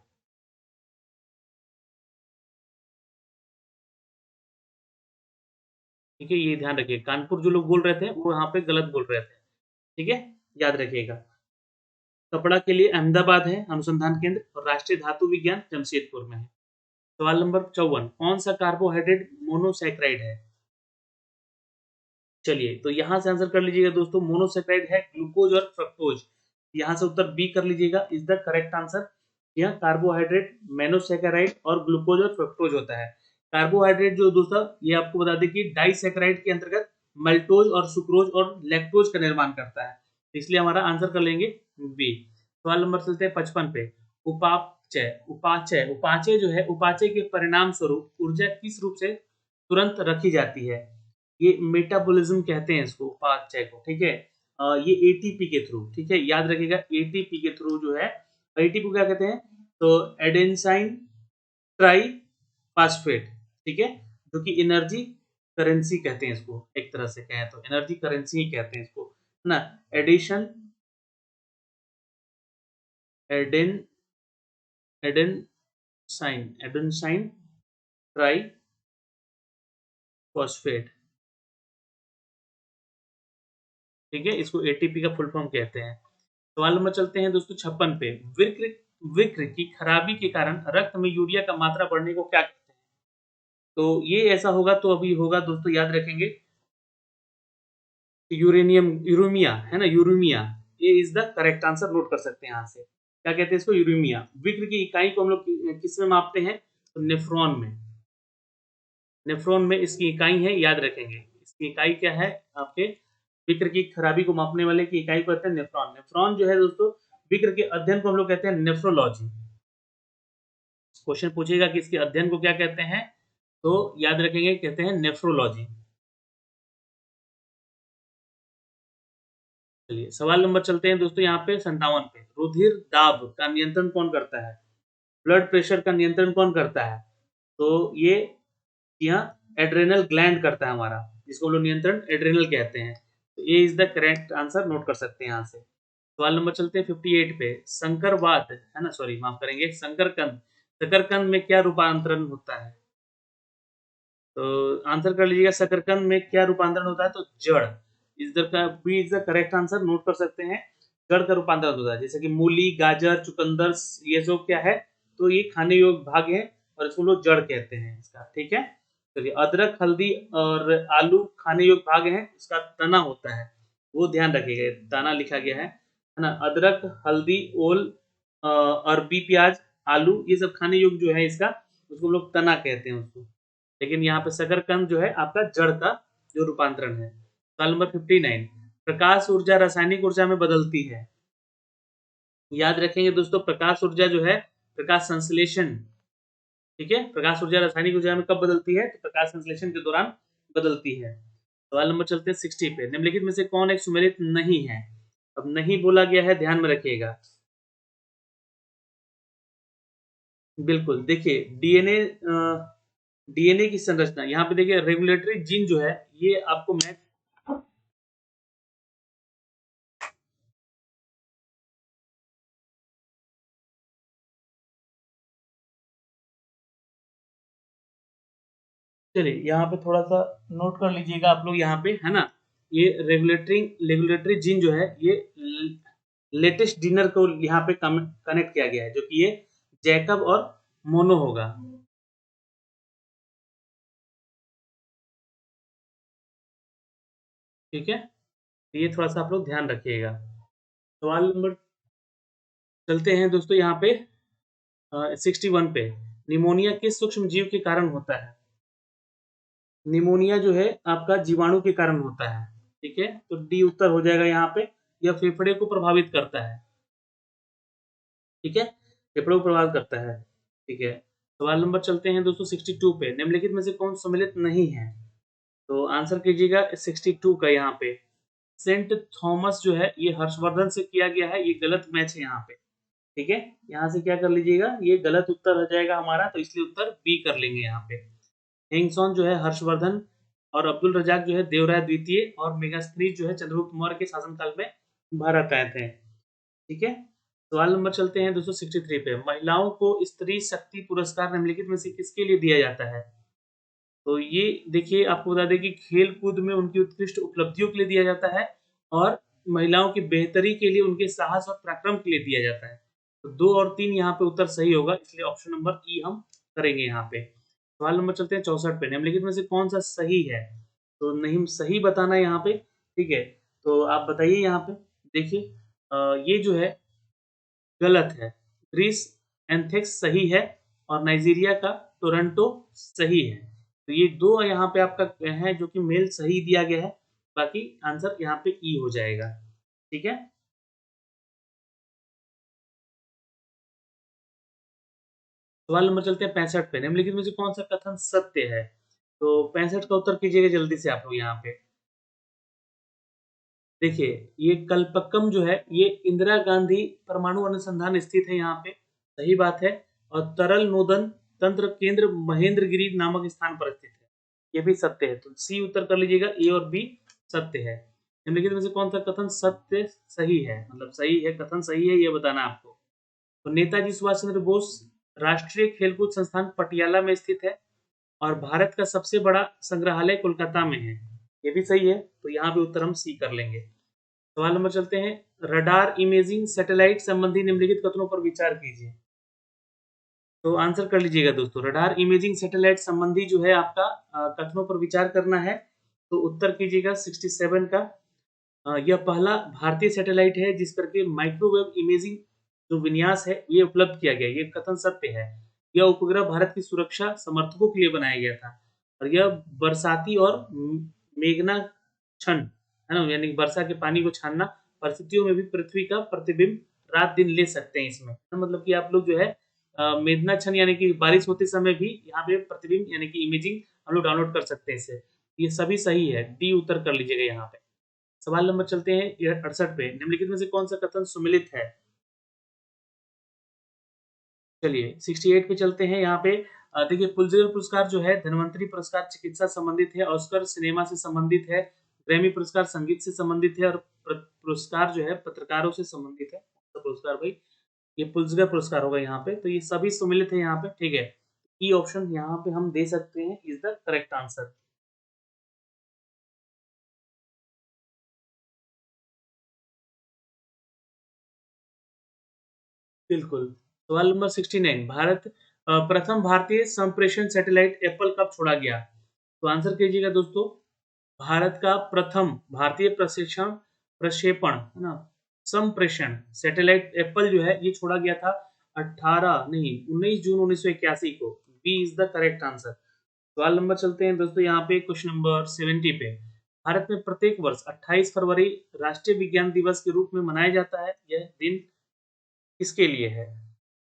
ठीक है, ये ध्यान रखिए, कानपुर जो लोग बोल रहे थे वो यहाँ पे गलत बोल रहे थे। ठीक है, याद रखिएगा। कपड़ा के लिए अहमदाबाद है अनुसंधान केंद्र, और राष्ट्रीय धातु विज्ञान जमशेदपुर में है। सवाल नंबर 54, कौन सा कार्बोहाइड्रेट मोनोसेक्राइड है? चलिए, तो यहां से आंसर कर लीजिएगा दोस्तों, मोनोसेक्राइड है ग्लूकोज और फ्रक्टोज। यहां से उत्तर बी कर लीजिएगा, इज द करेक्ट आंसर। यह कार्बोहाइड्रेट मोनोसेक्राइड और ग्लूकोज और फ्रक्टोज होता है। कार्बोहाइड्रेट जो दोस्तों, ये आपको बता दें कि डाइसेक्राइड के अंतर्गत मल्टोज और सुक्रोज और लैक्टोज का निर्माण करता है। इसलिए हमारा आंसर कर लेंगे बी। सवाल नंबर चलते हैं 55 पे। उपापचय उपाचय उपाचय जो है, उपाचय के परिणाम स्वरूप ऊर्जा किस रूप से तुरंत रखी जाती है? ये मेटाबॉलिज्म कहते हैं इसको, उपापचय को। ठीक है, ये एटीपी के थ्रू। ठीक है, याद रखिएगा, एटीपी के थ्रू जो है, एटीपी को क्या कहते हैं? तो एडेनसाइन ट्राई फास्फेट। ठीक है, जो कि एनर्जी करेंसी कहते हैं इसको, एक तरह से कहें तो एनर्जी करेंसी ही कहते हैं इसको, है ना। एडिशन एडेन एडेनसाइन ट्राई फॉस्फेट। ठीक है, इसको एटीपी का फुल फॉर्म कहते हैं। सवाल नंबर चलते हैं दोस्तों 56 पे। विक्र विक्र की खराबी के कारण रक्त में यूरिया का मात्रा बढ़ने को क्या कहते हैं? तो ये ऐसा होगा, तो अभी होगा दोस्तों, याद रखेंगे, यूरेनियम, यूरेमिया, है ना, यूरेमिया। ये is the correct answer, note कर सकते हैं यहाँ से। क्या कहते हैं इसको? यूरेमिया। विक्र की इकाई को हम लोग किस में मापते हैं? तो नेफ्रॉन में। नेफ्रॉन में इसकी इकाई है, याद रखेंगे। इसकी इकाई क्या है आपके? विक्र की खराबी को मापने वाले की इकाई को कहते हैं नेफ्रॉन। नेफ्रॉन जो है दोस्तों, विक्र के अध्ययन को हम लोग कहते हैं नेफ्रोलॉजी। क्वेश्चन पूछेगा कि इसके अध्ययन को क्या कहते हैं, तो याद रखेंगे, कहते हैं नेफ्रोलॉजी। चलिए, सवाल नंबर चलते हैं दोस्तों यहाँ पे 57 पे। रुधिर दाब का नियंत्रण कौन करता है? ब्लड प्रेशर का नियंत्रण कौन करता है? तो ये यहाँ एड्रेनल ग्लैंड करता है हमारा, जिसको हम लोग नियंत्रण एड्रेनल कहते हैं। तो ये is the correct answer, note कर सकते हैं यहाँ से। सवाल नंबर चलते हैं 58 पे। संकरवात, है ना, सॉरी माफ करेंगे, संकरकंद, शकरकंद में क्या रूपांतरण होता है? तो आंसर कर लीजिएगा, शकरकंद में क्या रूपांतरण होता है? तो जड़। Is the B is the correct answer, note कर सकते हैं। जड़ का रूपांतरण होता है, जैसे कि मूली, गाजर, चुकंदर, ये सब क्या है? तो ये खाने योग्य भाग है, और इसको लोग जड़ कहते हैं इसका। ठीक है, चलिए, अदरक, हल्दी और आलू खाने योग्य भाग है, इसका तना होता है, वो ध्यान रखिएगा, तना लिखा गया है ना। अदरक, हल्दी, ओल, अरबी, प्याज, आलू, ये सब खाने योग्य जो है इसका, उसको लोग तना कहते हैं उसको। लेकिन यहाँ पे शकरकंद जो है आपका जड़ का जो रूपांतरण है। सवाल नंबर 59, प्रकाश ऊर्जा रासायनिक ऊर्जा में बदलती है। याद रखेंगे दोस्तों, प्रकाश ऊर्जा जो है, प्रकाश संश्लेषण। ठीक है, प्रकाश ऊर्जा रासायनिक ऊर्जा में कब बदलती है? तो प्रकाश संश्लेषण के दौरान बदलती है। सवाल नंबर चलते हैं 60 पे। निम्नलिखित में से कौन एक सुमेलित नहीं है? अब नहीं बोला गया है, ध्यान में रखिएगा। बिल्कुल, देखिए, डीएनए की संरचना यहाँ पे देखिए, रेगुलेटरी जीन जो है, ये आपको मैच चलिए यहाँ पे थोड़ा सा नोट कर लीजिएगा आप लोग यहाँ पे, है ना। ये रेगुलेटरी जीन जो है ये लेटेस्ट डिनर को यहाँ पे कनेक्ट किया गया है, जो कि ये जैकब और मोनो होगा। ठीक है, तो ये थोड़ा सा आप लोग ध्यान रखिएगा। सवाल नंबर चलते हैं दोस्तों यहाँ पे 61 पे। निमोनिया किस सूक्ष्म जीव के कारण होता है? निमोनिया जो है आपका जीवाणु के कारण होता है। ठीक है, तो डी उत्तर हो जाएगा यहाँ पे। यह फेफड़े को प्रभावित करता है। ठीक है, फेफड़ों को प्रभावित करता है। ठीक है, सवाल नंबर चलते हैं दोस्तों 62 पे। निम्नलिखित में से कौन सम्मिलित नहीं है? तो आंसर कीजिएगा 62 का यहाँ पे। सेंट थॉमस जो है ये हर्षवर्धन से किया गया है, ये गलत मैच है यहाँ पे। ठीक है, यहाँ से क्या कर लीजिएगा, ये गलत उत्तर हो जाएगा हमारा, तो इसलिए उत्तर बी कर लेंगे यहाँ पे। हेंगसॉन जो है हर्षवर्धन, और अब्दुल रजाक जो है देवराय द्वितीय, और मेगास्थनीज जो है चंद्रगुप्त मौर्य के शासनकाल में भारत आए थे। ठीक है, सवाल नंबर चलते हैं 263 पे। महिलाओं को स्त्री शक्ति पुरस्कार निम्नलिखित में से किसके लिए दिया जाता है? तो ये देखिए, आपको बता दें कि खेल कूद में उनकी उत्कृष्ट उपलब्धियों के लिए दिया जाता है, और महिलाओं की बेहतरी के लिए उनके साहस और पराक्रम के लिए दिया जाता है। तो 2 और 3 यहाँ पे उत्तर सही होगा, इसलिए ऑप्शन नंबर ई हम करेंगे यहाँ पे। सवाल नंबर चलते हैं 64 पे। निम्नलिखित में से कौन सा सही है? तो नहीं, सही बताना है यहाँ पे। ठीक है, तो आप बताइए यहाँ पे। देखिए ये जो है गलत है। ग्रीस एंथेक्स सही है, और नाइजीरिया का टोरंटो सही है। तो ये 2 यहाँ पे आपका है जो कि मेल सही दिया गया है। बाकी आंसर यहाँ पे ई हो जाएगा। ठीक है, सवाल नंबर चलते हैं 65 पे। निम्नलिखित में से कौन सा कथन सत्य है? तो 65 का उत्तर कीजिएगा जल्दी से आप लोग यहाँ पे। देखिए, ये कल्पक्कम जो है ये इंदिरा गांधी परमाणु अनुसंधान स्थित है यहाँ पे, सही बात है। और तरल नोदन तंत्र केंद्र महेंद्रगिरी नामक स्थान पर स्थित है, ये भी सत्य है। तो सी उत्तर कर लीजिएगा, ए और बी सत्य है। निम्नलिखित में से कौन सा कथन सत्य सही है, मतलब सही है, कथन सही है, ये बताना है आपको। तो नेताजी सुभाष चंद्र बोस राष्ट्रीय खेलकूद संस्थान पटियाला में स्थित है, और भारत का सबसे बड़ा संग्रहालय कोलकाता में है, ये भी सही है। तो यहाँ पे उत्तर हम सी कर लेंगे। सवाल नंबर चलते हैं, रडार इमेजिंग सैटेलाइट संबंधी निम्नलिखित कथनों पर विचार कीजिए। तो आंसर कर लीजिएगा दोस्तों। रडार इमेजिंग सैटेलाइट संबंधी जो है आपका कथनों पर विचार करना है, तो उत्तर कीजिएगा 67 का। यह पहला भारतीय सैटेलाइट है जिस पर के माइक्रोवेव इमेजिंग जो विन्यास है ये उपलब्ध किया गया, ये कथन सत्य है। यह उपग्रह भारत की सुरक्षा समर्थकों के लिए बनाया गया था, और यह बरसाती और मेघना क्षण, है ना, यानी कि वर्षा के पानी को छानना परिस्थितियों में भी पृथ्वी का प्रतिबिंब रात दिन ले सकते हैं इसमें। तो मतलब कि आप लोग जो है मेघना क्षण यानी कि बारिश होते समय भी यहाँ पे प्रतिबिंब यानी कि इमेजिंग हम लोग डाउनलोड कर सकते हैं इससे। ये सभी सही है, डी उत्तर कर लीजिएगा यहाँ पे। सवाल नंबर चलते हैं 68 पे। निम्नलिखित में से कौन सा कथन सुमिलित है? चलिए 68 पे चलते हैं। यहाँ पे देखिए, पुलित्जर पुरस्कार जो है धन्वंतरी पुरस्कार चिकित्सा संबंधित है, ऑस्कर सिनेमा से संबंधित है, ग्रैमी पुरस्कार संगीत से संबंधित है, और पुरस्कार जो है पत्रकारों से संबंधित है। तो पुरस्कार भाई ये पुलित्जर पुरस्कार होगा यहाँ पे, तो ये सभी सम्मिलित है यहाँ पे। ठीक है, ई ऑप्शन यहाँ पे हम दे सकते हैं इज द करेक्ट आंसर। बिल्कुल। सवाल नंबर 69। भारत प्रथम भारतीय संप्रेषण सैटेलाइट एप्पल कब छोड़ा गया? तो आंसर कीजिएगा दोस्तों। भारत का प्रथम भारतीय प्रशिक्षण प्रक्षेपण, है ना, संप्रेषण सैटेलाइट एप्पल जो है ये छोड़ा गया था 18 नहीं 19 जून 1981 को। B is the correct answer. सवाल नंबर चलते हैं दोस्तों यहाँ पे क्वेश्चन नंबर 70 पे। भारत में प्रत्येक वर्ष 28 फरवरी राष्ट्रीय विज्ञान दिवस के रूप में मनाया जाता है। यह दिन किसके लिए है?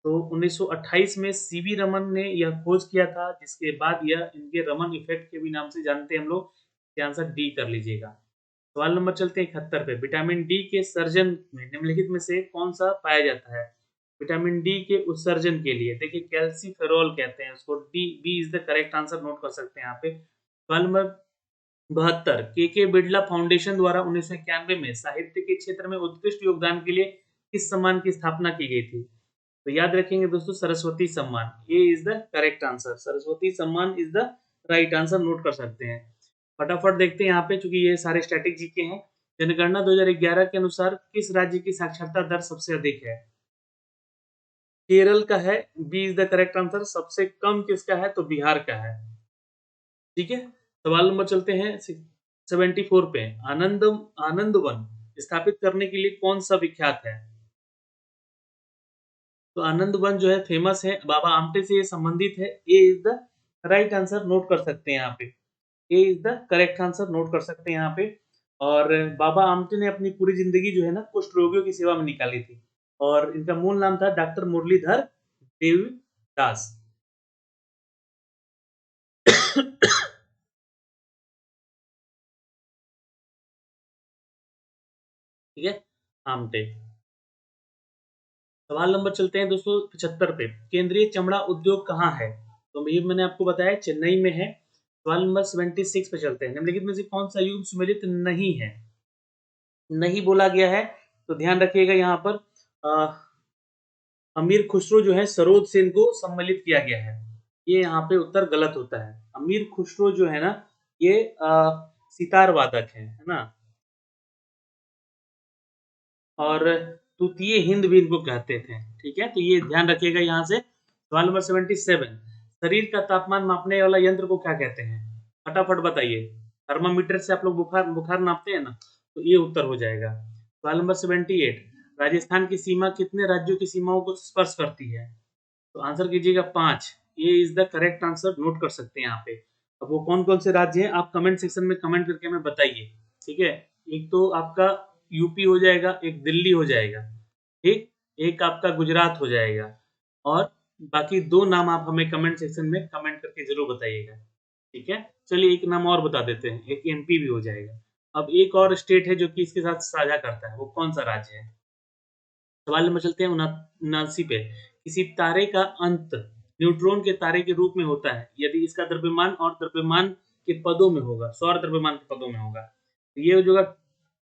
तो 1928 में सीवी रमन ने यह खोज किया था, जिसके बाद यह इनके रमन इफेक्ट के भी नाम से जानते हैं हम लोग। इसका आंसर डी कर लीजिएगा। सवाल नंबर चलते हैं 71 पे। विटामिन डी के सर्जन में निम्नलिखित में से कौन सा पाया जाता है? विटामिन डी के उत्सर्जन के लिए देखिए कैल्सीफेरॉल कहते हैं उसको। D B is the correct answer, note कर सकते हैं यहाँ पे। सवाल नंबर 72। के बिड़ला फाउंडेशन द्वारा 1991 में साहित्य के क्षेत्र में उत्कृष्ट योगदान के लिए किस सम्मान की स्थापना की गई थी? तो याद रखेंगे दोस्तों, सरस्वती सम्मान, ये is the correct answer. Saraswati Samman is the right answer note कर सकते हैं। फटाफट देखते हैं यहाँ पे, चूंकि ये सारे स्टैटिक जीके हैं। जनगणना 2011 के अनुसार किस राज्य की साक्षरता दर सबसे अधिक है? केरल का है, B is the correct answer. सबसे कम किसका है? तो बिहार का है। ठीक है, सवाल नंबर चलते हैं 74 पे। आनंद वन स्थापित करने के लिए कौन सा विख्यात है? तो आनंद वन जो है फेमस है, बाबा आमटे से ये संबंधित है। A is the right answer note कर सकते हैं यहाँ पे। A is the correct answer note कर सकते हैं यहाँ पे। और बाबा आमटे ने अपनी पूरी जिंदगी जो है ना कुष्ठ रोगियों की सेवा में निकाली थी, और इनका मूल नाम था डॉक्टर मुरलीधर देवदास। ठीक है, आमटे। सवाल नंबर चलते हैं दोस्तों 75 पे। केंद्रीय चमड़ा उद्योग कहाँ है? तो ये मैंने आपको बताया चेन्नई में है। सवाल नंबर 76 पे चलते हैं। निम्नलिखित में से कौन सा युग सुमेलित नहीं है? नहीं बोला गया है, तो ध्यान रखिएगा यहाँ पर अमीर खुसरो जो है सरोज सेन को सम्मिलित किया गया है। ये यहाँ पे उत्तर गलत होता है। अमीर खुसरो जो है ना, ये सितार वादक है ना। और तृतीय हिंद भी इनको कहते थे। ठीक है, तो ये ध्यान रखिएगा यहाँ से। सवाल नंबर 77। शरीर का तापमान मापने वाला यंत्र को क्या कहते हैं? फटाफट बताइए। थर्मामीटर से आप लोग बुखार बुखार नापते हैं ना, तो ये उत्तर हो जाएगा। सवाल नंबर 78। राजस्थान की सीमा कितने राज्यों की सीमाओं को स्पर्श करती है? तो आंसर कीजिएगा 5। ये is the correct answer note कर सकते हैं यहाँ पे। अब वो कौन कौन से राज्य हैं आप कमेंट सेक्शन में कमेंट करके हमें बताइए। ठीक है, एक तो आपका यूपी हो जाएगा, एक दिल्ली हो जाएगा, ठीक, एक आपका गुजरात हो जाएगा, और बाकी 2 नाम आप हमें कमेंट सेक्शन में कमेंट करके जरूर बताइएगा। ठीक है, चलिए एक नाम और बता देते हैं, एक एमपी भी हो जाएगा। अब एक और स्टेट है जो कि इसके साथ साझा करता है, वो कौन सा राज्य है? सवाल नंबर चलते हैं 79 पे। किसी तारे का अंत न्यूट्रॉन के तारे के रूप में होता है यदि इसका द्रव्यमान और द्रव्यमान के पदों में होगा, सौर द्रव्यमान के पदों में होगा। तो ये जो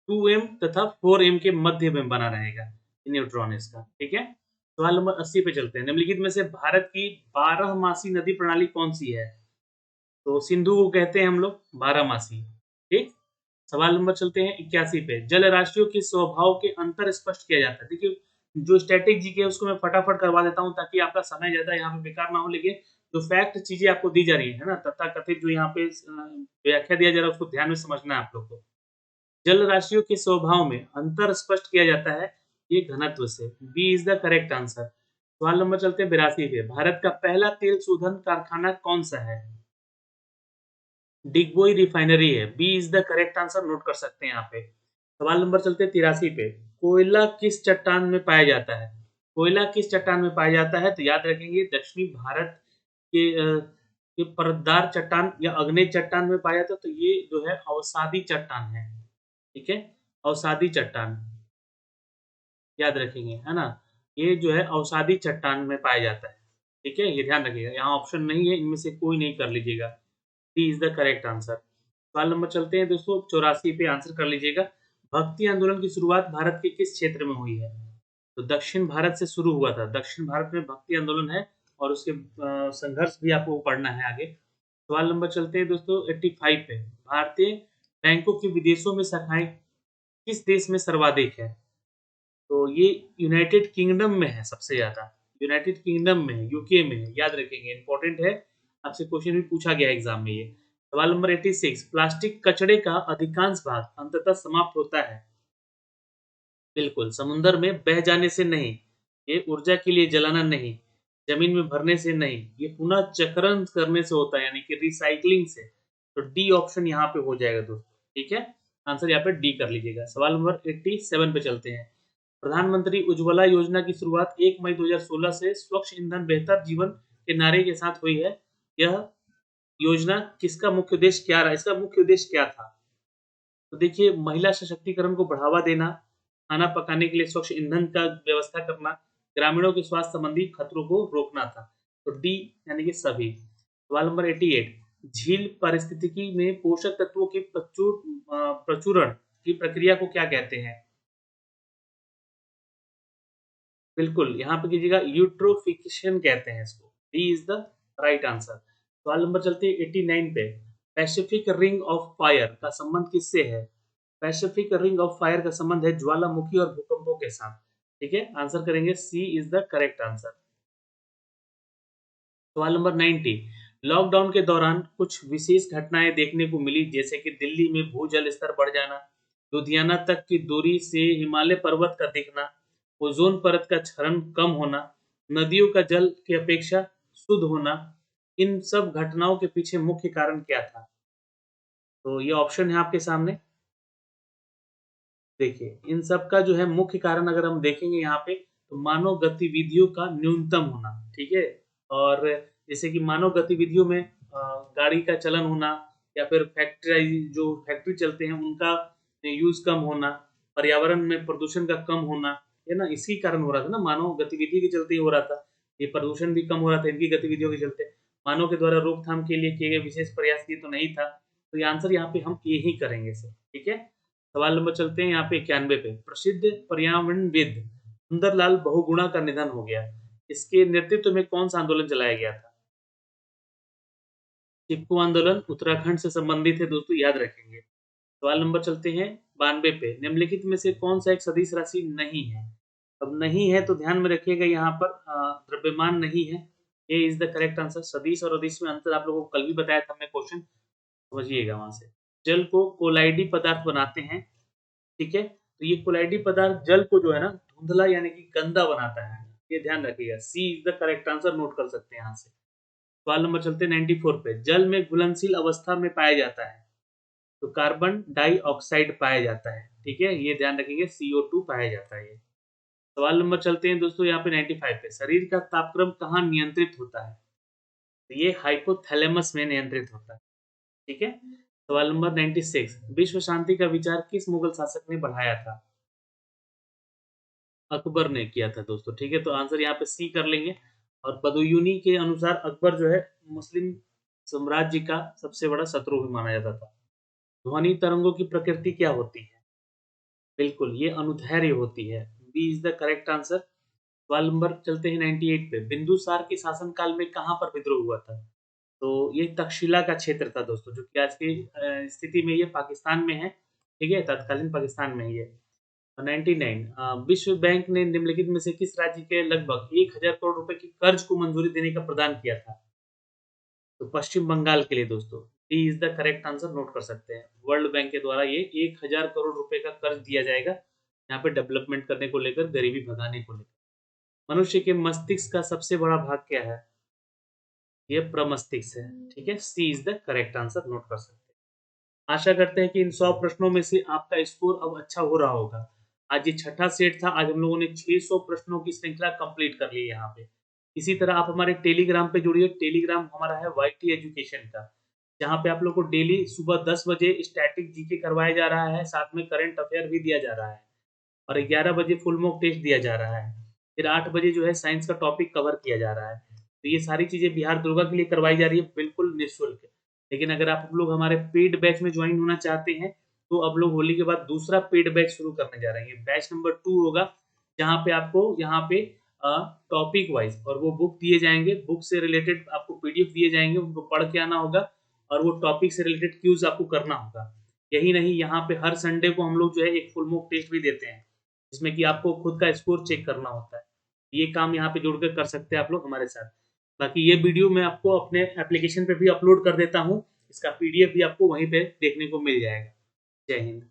2m तथा 4m के मध्य में बना रहेगा न्यूट्रॉन इसका। ठीक है, सवाल नंबर 80 पे चलते हैं। निम्नलिखित में से भारत की 12मासी नदी प्रणाली कौन सी है? तो सिंधु को कहते हैं हम लोग 12मासी। ठीक, सवाल नंबर चलते हैं 81 पे। जल राशियों के स्वभाव के अंतर स्पष्ट किया जाता है। देखिए, जो स्टैटिक जीके है उसको मैं फटाफट करवा देता हूँ ताकि आपका समय ज्यादा यहाँ पे बेकार ना हो। लेकिन जो फैक्ट चीजें आपको दी जा रही है ना, तथा कथित जो यहाँ पे व्याख्या दिया जा रहा है, उसको ध्यान में समझना है आप लोग को। जल राशियों के स्वभाव में अंतर स्पष्ट किया जाता है ये घनत्व से। B is the correct answer. सवाल नंबर चलते हैं 82 पे। भारत का पहला तेल शोधन कारखाना कौन सा है? डिगबोई रिफाइनरी है। B is the correct answer note कर सकते हैं यहाँ पे। सवाल नंबर चलते हैं 83 पे। कोयला किस चट्टान में पाया जाता है? कोयला किस चट्टान में पाया जाता है? तो याद रखेंगे दक्षिणी भारत के के परतदार चट्टान या अग्नेय चट्टान में पाया जाता है। तो ये जो है अवसादी चट्टान है। ठीक है, अवसादी चट्टान याद रखेंगे, है ना। ये जो है अवसादी चट्टान में पाया जाता है। ठीक है, ये ध्यान रखिएगा, यहाँ ऑप्शन नहीं है, इनमें से कोई नहीं कर लीजिएगा। D is the correct answer. सवाल नंबर चलते हैं दोस्तों 84 पे, आंसर कर लीजिएगा। भक्ति आंदोलन की शुरुआत भारत के किस क्षेत्र में हुई है? तो दक्षिण भारत से शुरू हुआ था। दक्षिण भारत में भक्ति आंदोलन है, और उसके संघर्ष भी आपको पढ़ना है आगे। सवाल नंबर चलते हैं दोस्तों 85 पे। भारतीय बैंकों की विदेशों में शाखाएं किस देश में सर्वाधिक है? तो ये यूनाइटेड किंगडम में है सबसे ज्यादा। यूनाइटेड किंगडम में है, यूके में है, याद रखेंगे, इंपॉर्टेंट है। आपसे क्वेश्चन भी पूछा गया एग्जाम में ये। सवाल नंबर 86। प्लास्टिक कचड़े का अधिकांश भाग अंततः समाप्त होता है बिल्कुल समुद्र में बह जाने से नहीं, ये ऊर्जा के लिए जलाना नहीं, जमीन में भरने से नहीं, ये पुनः चक्रण करने से होता है, यानी कि रिसाइकलिंग से। तो डी ऑप्शन यहाँ पे हो जाएगा दोस्तों। ठीक है, आंसर यहाँ पे डी कर लीजिएगा। सवाल नंबर 87 पे चलते हैं। प्रधानमंत्री उज्ज्वला योजना की शुरुआत 1 मई 2016 से स्वच्छ ईंधन बेहतर जीवन के नारे के साथ हुई है। यह योजना किसका मुख्य उद्देश्य क्या रहा? इसका मुख्य उद्देश्य क्या था? तो देखिए, महिला सशक्तिकरण को बढ़ावा देना, खाना पकाने के लिए स्वच्छ ईंधन का व्यवस्था करना, ग्रामीणों के स्वास्थ्य संबंधी खतरों को रोकना था। तो डी यानी कि सभी। सवाल नंबर 88। झील पारिस्थितिकी में पोषक तत्वों की प्रचुरण की प्रक्रिया को क्या कहते हैं? बिल्कुल, यहाँ पे कीजिएगा यूट्रोफिकेशन कहते हैं इसको। D is the right answer. सवाल नंबर चलते हैं 89 पे। पैसिफिक रिंग ऑफ फायर का संबंध किससे है? पैसिफिक रिंग ऑफ फायर का संबंध है ज्वालामुखी और भूकंपों के साथ। ठीक है, आंसर करेंगे सी इज द करेक्ट आंसर। सवाल नंबर 90। लॉकडाउन के दौरान कुछ विशेष घटनाएं देखने को मिली, जैसे कि दिल्ली में भूजल स्तर बढ़ जाना, लुधियाना तक की दूरी से हिमालय पर्वत का दिखना, ओजोन परत का क्षरण कम होना, नदियों का जल की अपेक्षा शुद्ध होना। इन सब घटनाओं के पीछे मुख्य कारण क्या था? तो ये ऑप्शन है आपके सामने। देखिए, इन सब का जो है मुख्य कारण अगर हम देखेंगे यहाँ पे, तो मानव गतिविधियों का न्यूनतम होना, ठीक है? और जैसे कि मानव गतिविधियों में गाड़ी का चलन होना, या फिर फैक्ट्री चलते हैं उनका यूज़ कम होना, पर्यावरण में प्रदूषण का कम होना, है ना? इसी कारण हो रहा था ना, मानव गतिविधि के चलते ही हो रहा था। ये प्रदूषण भी कम हो रहा था इनकी गतिविधियों के चलते। मानव के द्वारा रोकथाम के लिए किए गए विशेष प्रयास ये तो नहीं था। तो ये आंसर यहाँ पे हम ये ही करेंगे सर, ठीक है? सवाल नंबर चलते हैं यहाँ पे 91 पे। प्रसिद्ध पर्यावरणविद सुंदरलाल बहुगुणा का निधन हो गया। इसके नेतृत्व में कौन सा आंदोलन चलाया गया था? चिपको आंदोलन उत्तराखंड से संबंधित है दोस्तों, याद रखेंगे। सवाल नंबर चलते हैं 92 पे। निम्नलिखित में से कौन सा एक सदिश राशि नहीं है? अब नहीं है तो ध्यान में रखिएगा, यहाँ पर द्रव्यमान नहीं है। A is the correct answer. सदिश और अदिश में अंतर आप लोगों को कल भी बताया था हमने, क्वेश्चन समझिएगा वहां से। जल को कोलाइडी पदार्थ बनाते हैं, ठीक है? तो ये कोलाइडी पदार्थ जल को जो है ना धुंधला यानी कि गंदा बनाता है। ये ध्यान रखिएगा, C is the correct answer, note कर सकते हैं यहाँ से। सवाल नंबर चलते हैं 94 पे। जल में घुलनशील अवस्था में पाया जाता है, तो कार्बन डाइऑक्साइड पाया जाता है, ठीक है? ये ध्यान रखेंगे, CO2 पाया जाता है ये। सवाल नंबर चलते हैं दोस्तों यहाँ पे 95 पे। शरीर का तापक्रम कहाँ नियंत्रित होता है? तो ये हाइपोथैलेमस में नियंत्रित होता है, ठीक है? सवाल नंबर 96। विश्व शांति का विचार किस मुगल शासक ने बढ़ाया था? अकबर ने किया था दोस्तों, ठीक है? तो आंसर यहाँ पे सी कर लेंगे। और बदयुनी के अनुसार अकबर जो है मुस्लिम साम्राज्य का सबसे बड़ा शत्रु भी माना जाता था। ध्वनि तरंगों की प्रकृति क्या होती है? बिल्कुल, ये अनुदैर्ध्य होती है। B is the correct answer. सवाल नंबर चलते हैं 98 पे। बिंदुसार के शासनकाल में कहाँ पर विद्रोह हुआ था? तो ये तक्षशिला का क्षेत्र था दोस्तों, जो कि आज की स्थिति में ये पाकिस्तान में है, ठीक है? तत्कालीन पाकिस्तान में है ये। 99। विश्व बैंक ने निम्नलिखित में से किस राज्य के लगभग 1000 करोड़ रुपए की कर्ज को मंजूरी देने का प्रदान किया था? तो पश्चिम बंगाल के लिए दोस्तों। D is the correct answer, note कर सकते हैं। वर्ल्ड बैंक के द्वारा ये 1000 करोड़ रुपए का कर्ज दिया जाएगा, यहाँ पे डेवलपमेंट करने को लेकर, गरीबी भगाने को लेकर। मनुष्य के मस्तिष्क का सबसे बड़ा भाग क्या है? ये प्रमस्तिष्क है, ठीक है? C is the correct answer, note कर सकते हैं। आशा करते हैं कि इन 100 प्रश्नों में से आपका स्कोर अब अच्छा हो रहा होगा। आज ये छठा सेट था, आज हम लोगों ने 600 प्रश्नों की श्रृंखला कंप्लीट कर ली यहाँ पे। इसी तरह आप हमारे टेलीग्राम पे जुड़िए। टेलीग्राम हमारा है वाईटी एजुकेशन का, जहाँ पे आप लोग को डेली सुबह 10 बजे स्टैटिक जीके करवाया जा रहा है, साथ में करंट अफेयर भी दिया जा रहा है, और 11 बजे फुल मॉक टेस्ट दिया जा रहा है। फिर 8 बजे जो है साइंस का टॉपिक कवर किया जा रहा है। तो ये सारी चीज़ें बिहार दुर्गा के लिए करवाई जा रही है, बिल्कुल निःशुल्क। लेकिन अगर आप लोग हमारे पेड बैच में ज्वाइन होना चाहते हैं, तो अब लोग होली के बाद दूसरा पेड बैच शुरू करने जा रहे हैं। बैच नंबर 2 होगा, जहाँ पे आपको यहाँ पे टॉपिक वाइज और वो बुक दिए जाएँगे, बुक से रिलेटेड आपको पीडीएफ दिए जाएँगे, उनको पढ़ के आना होगा, और वो टॉपिक से रिलेटेड क्विज़ आपको करना होगा। यही नहीं, यहाँ पे हर संडे को हम लोग जो है एक फुल मॉक टेस्ट भी देते हैं, जिसमें कि आपको खुद का स्कोर चेक करना होता है। ये काम यहाँ पे जुड़कर कर सकते हैं आप लोग हमारे साथ। बाकी ये वीडियो मैं आपको अपने एप्लीकेशन पे भी अपलोड कर देता हूँ। इसका पीडीएफ भी आपको वहीं पे देखने को मिल जाएगा। जय हिंद।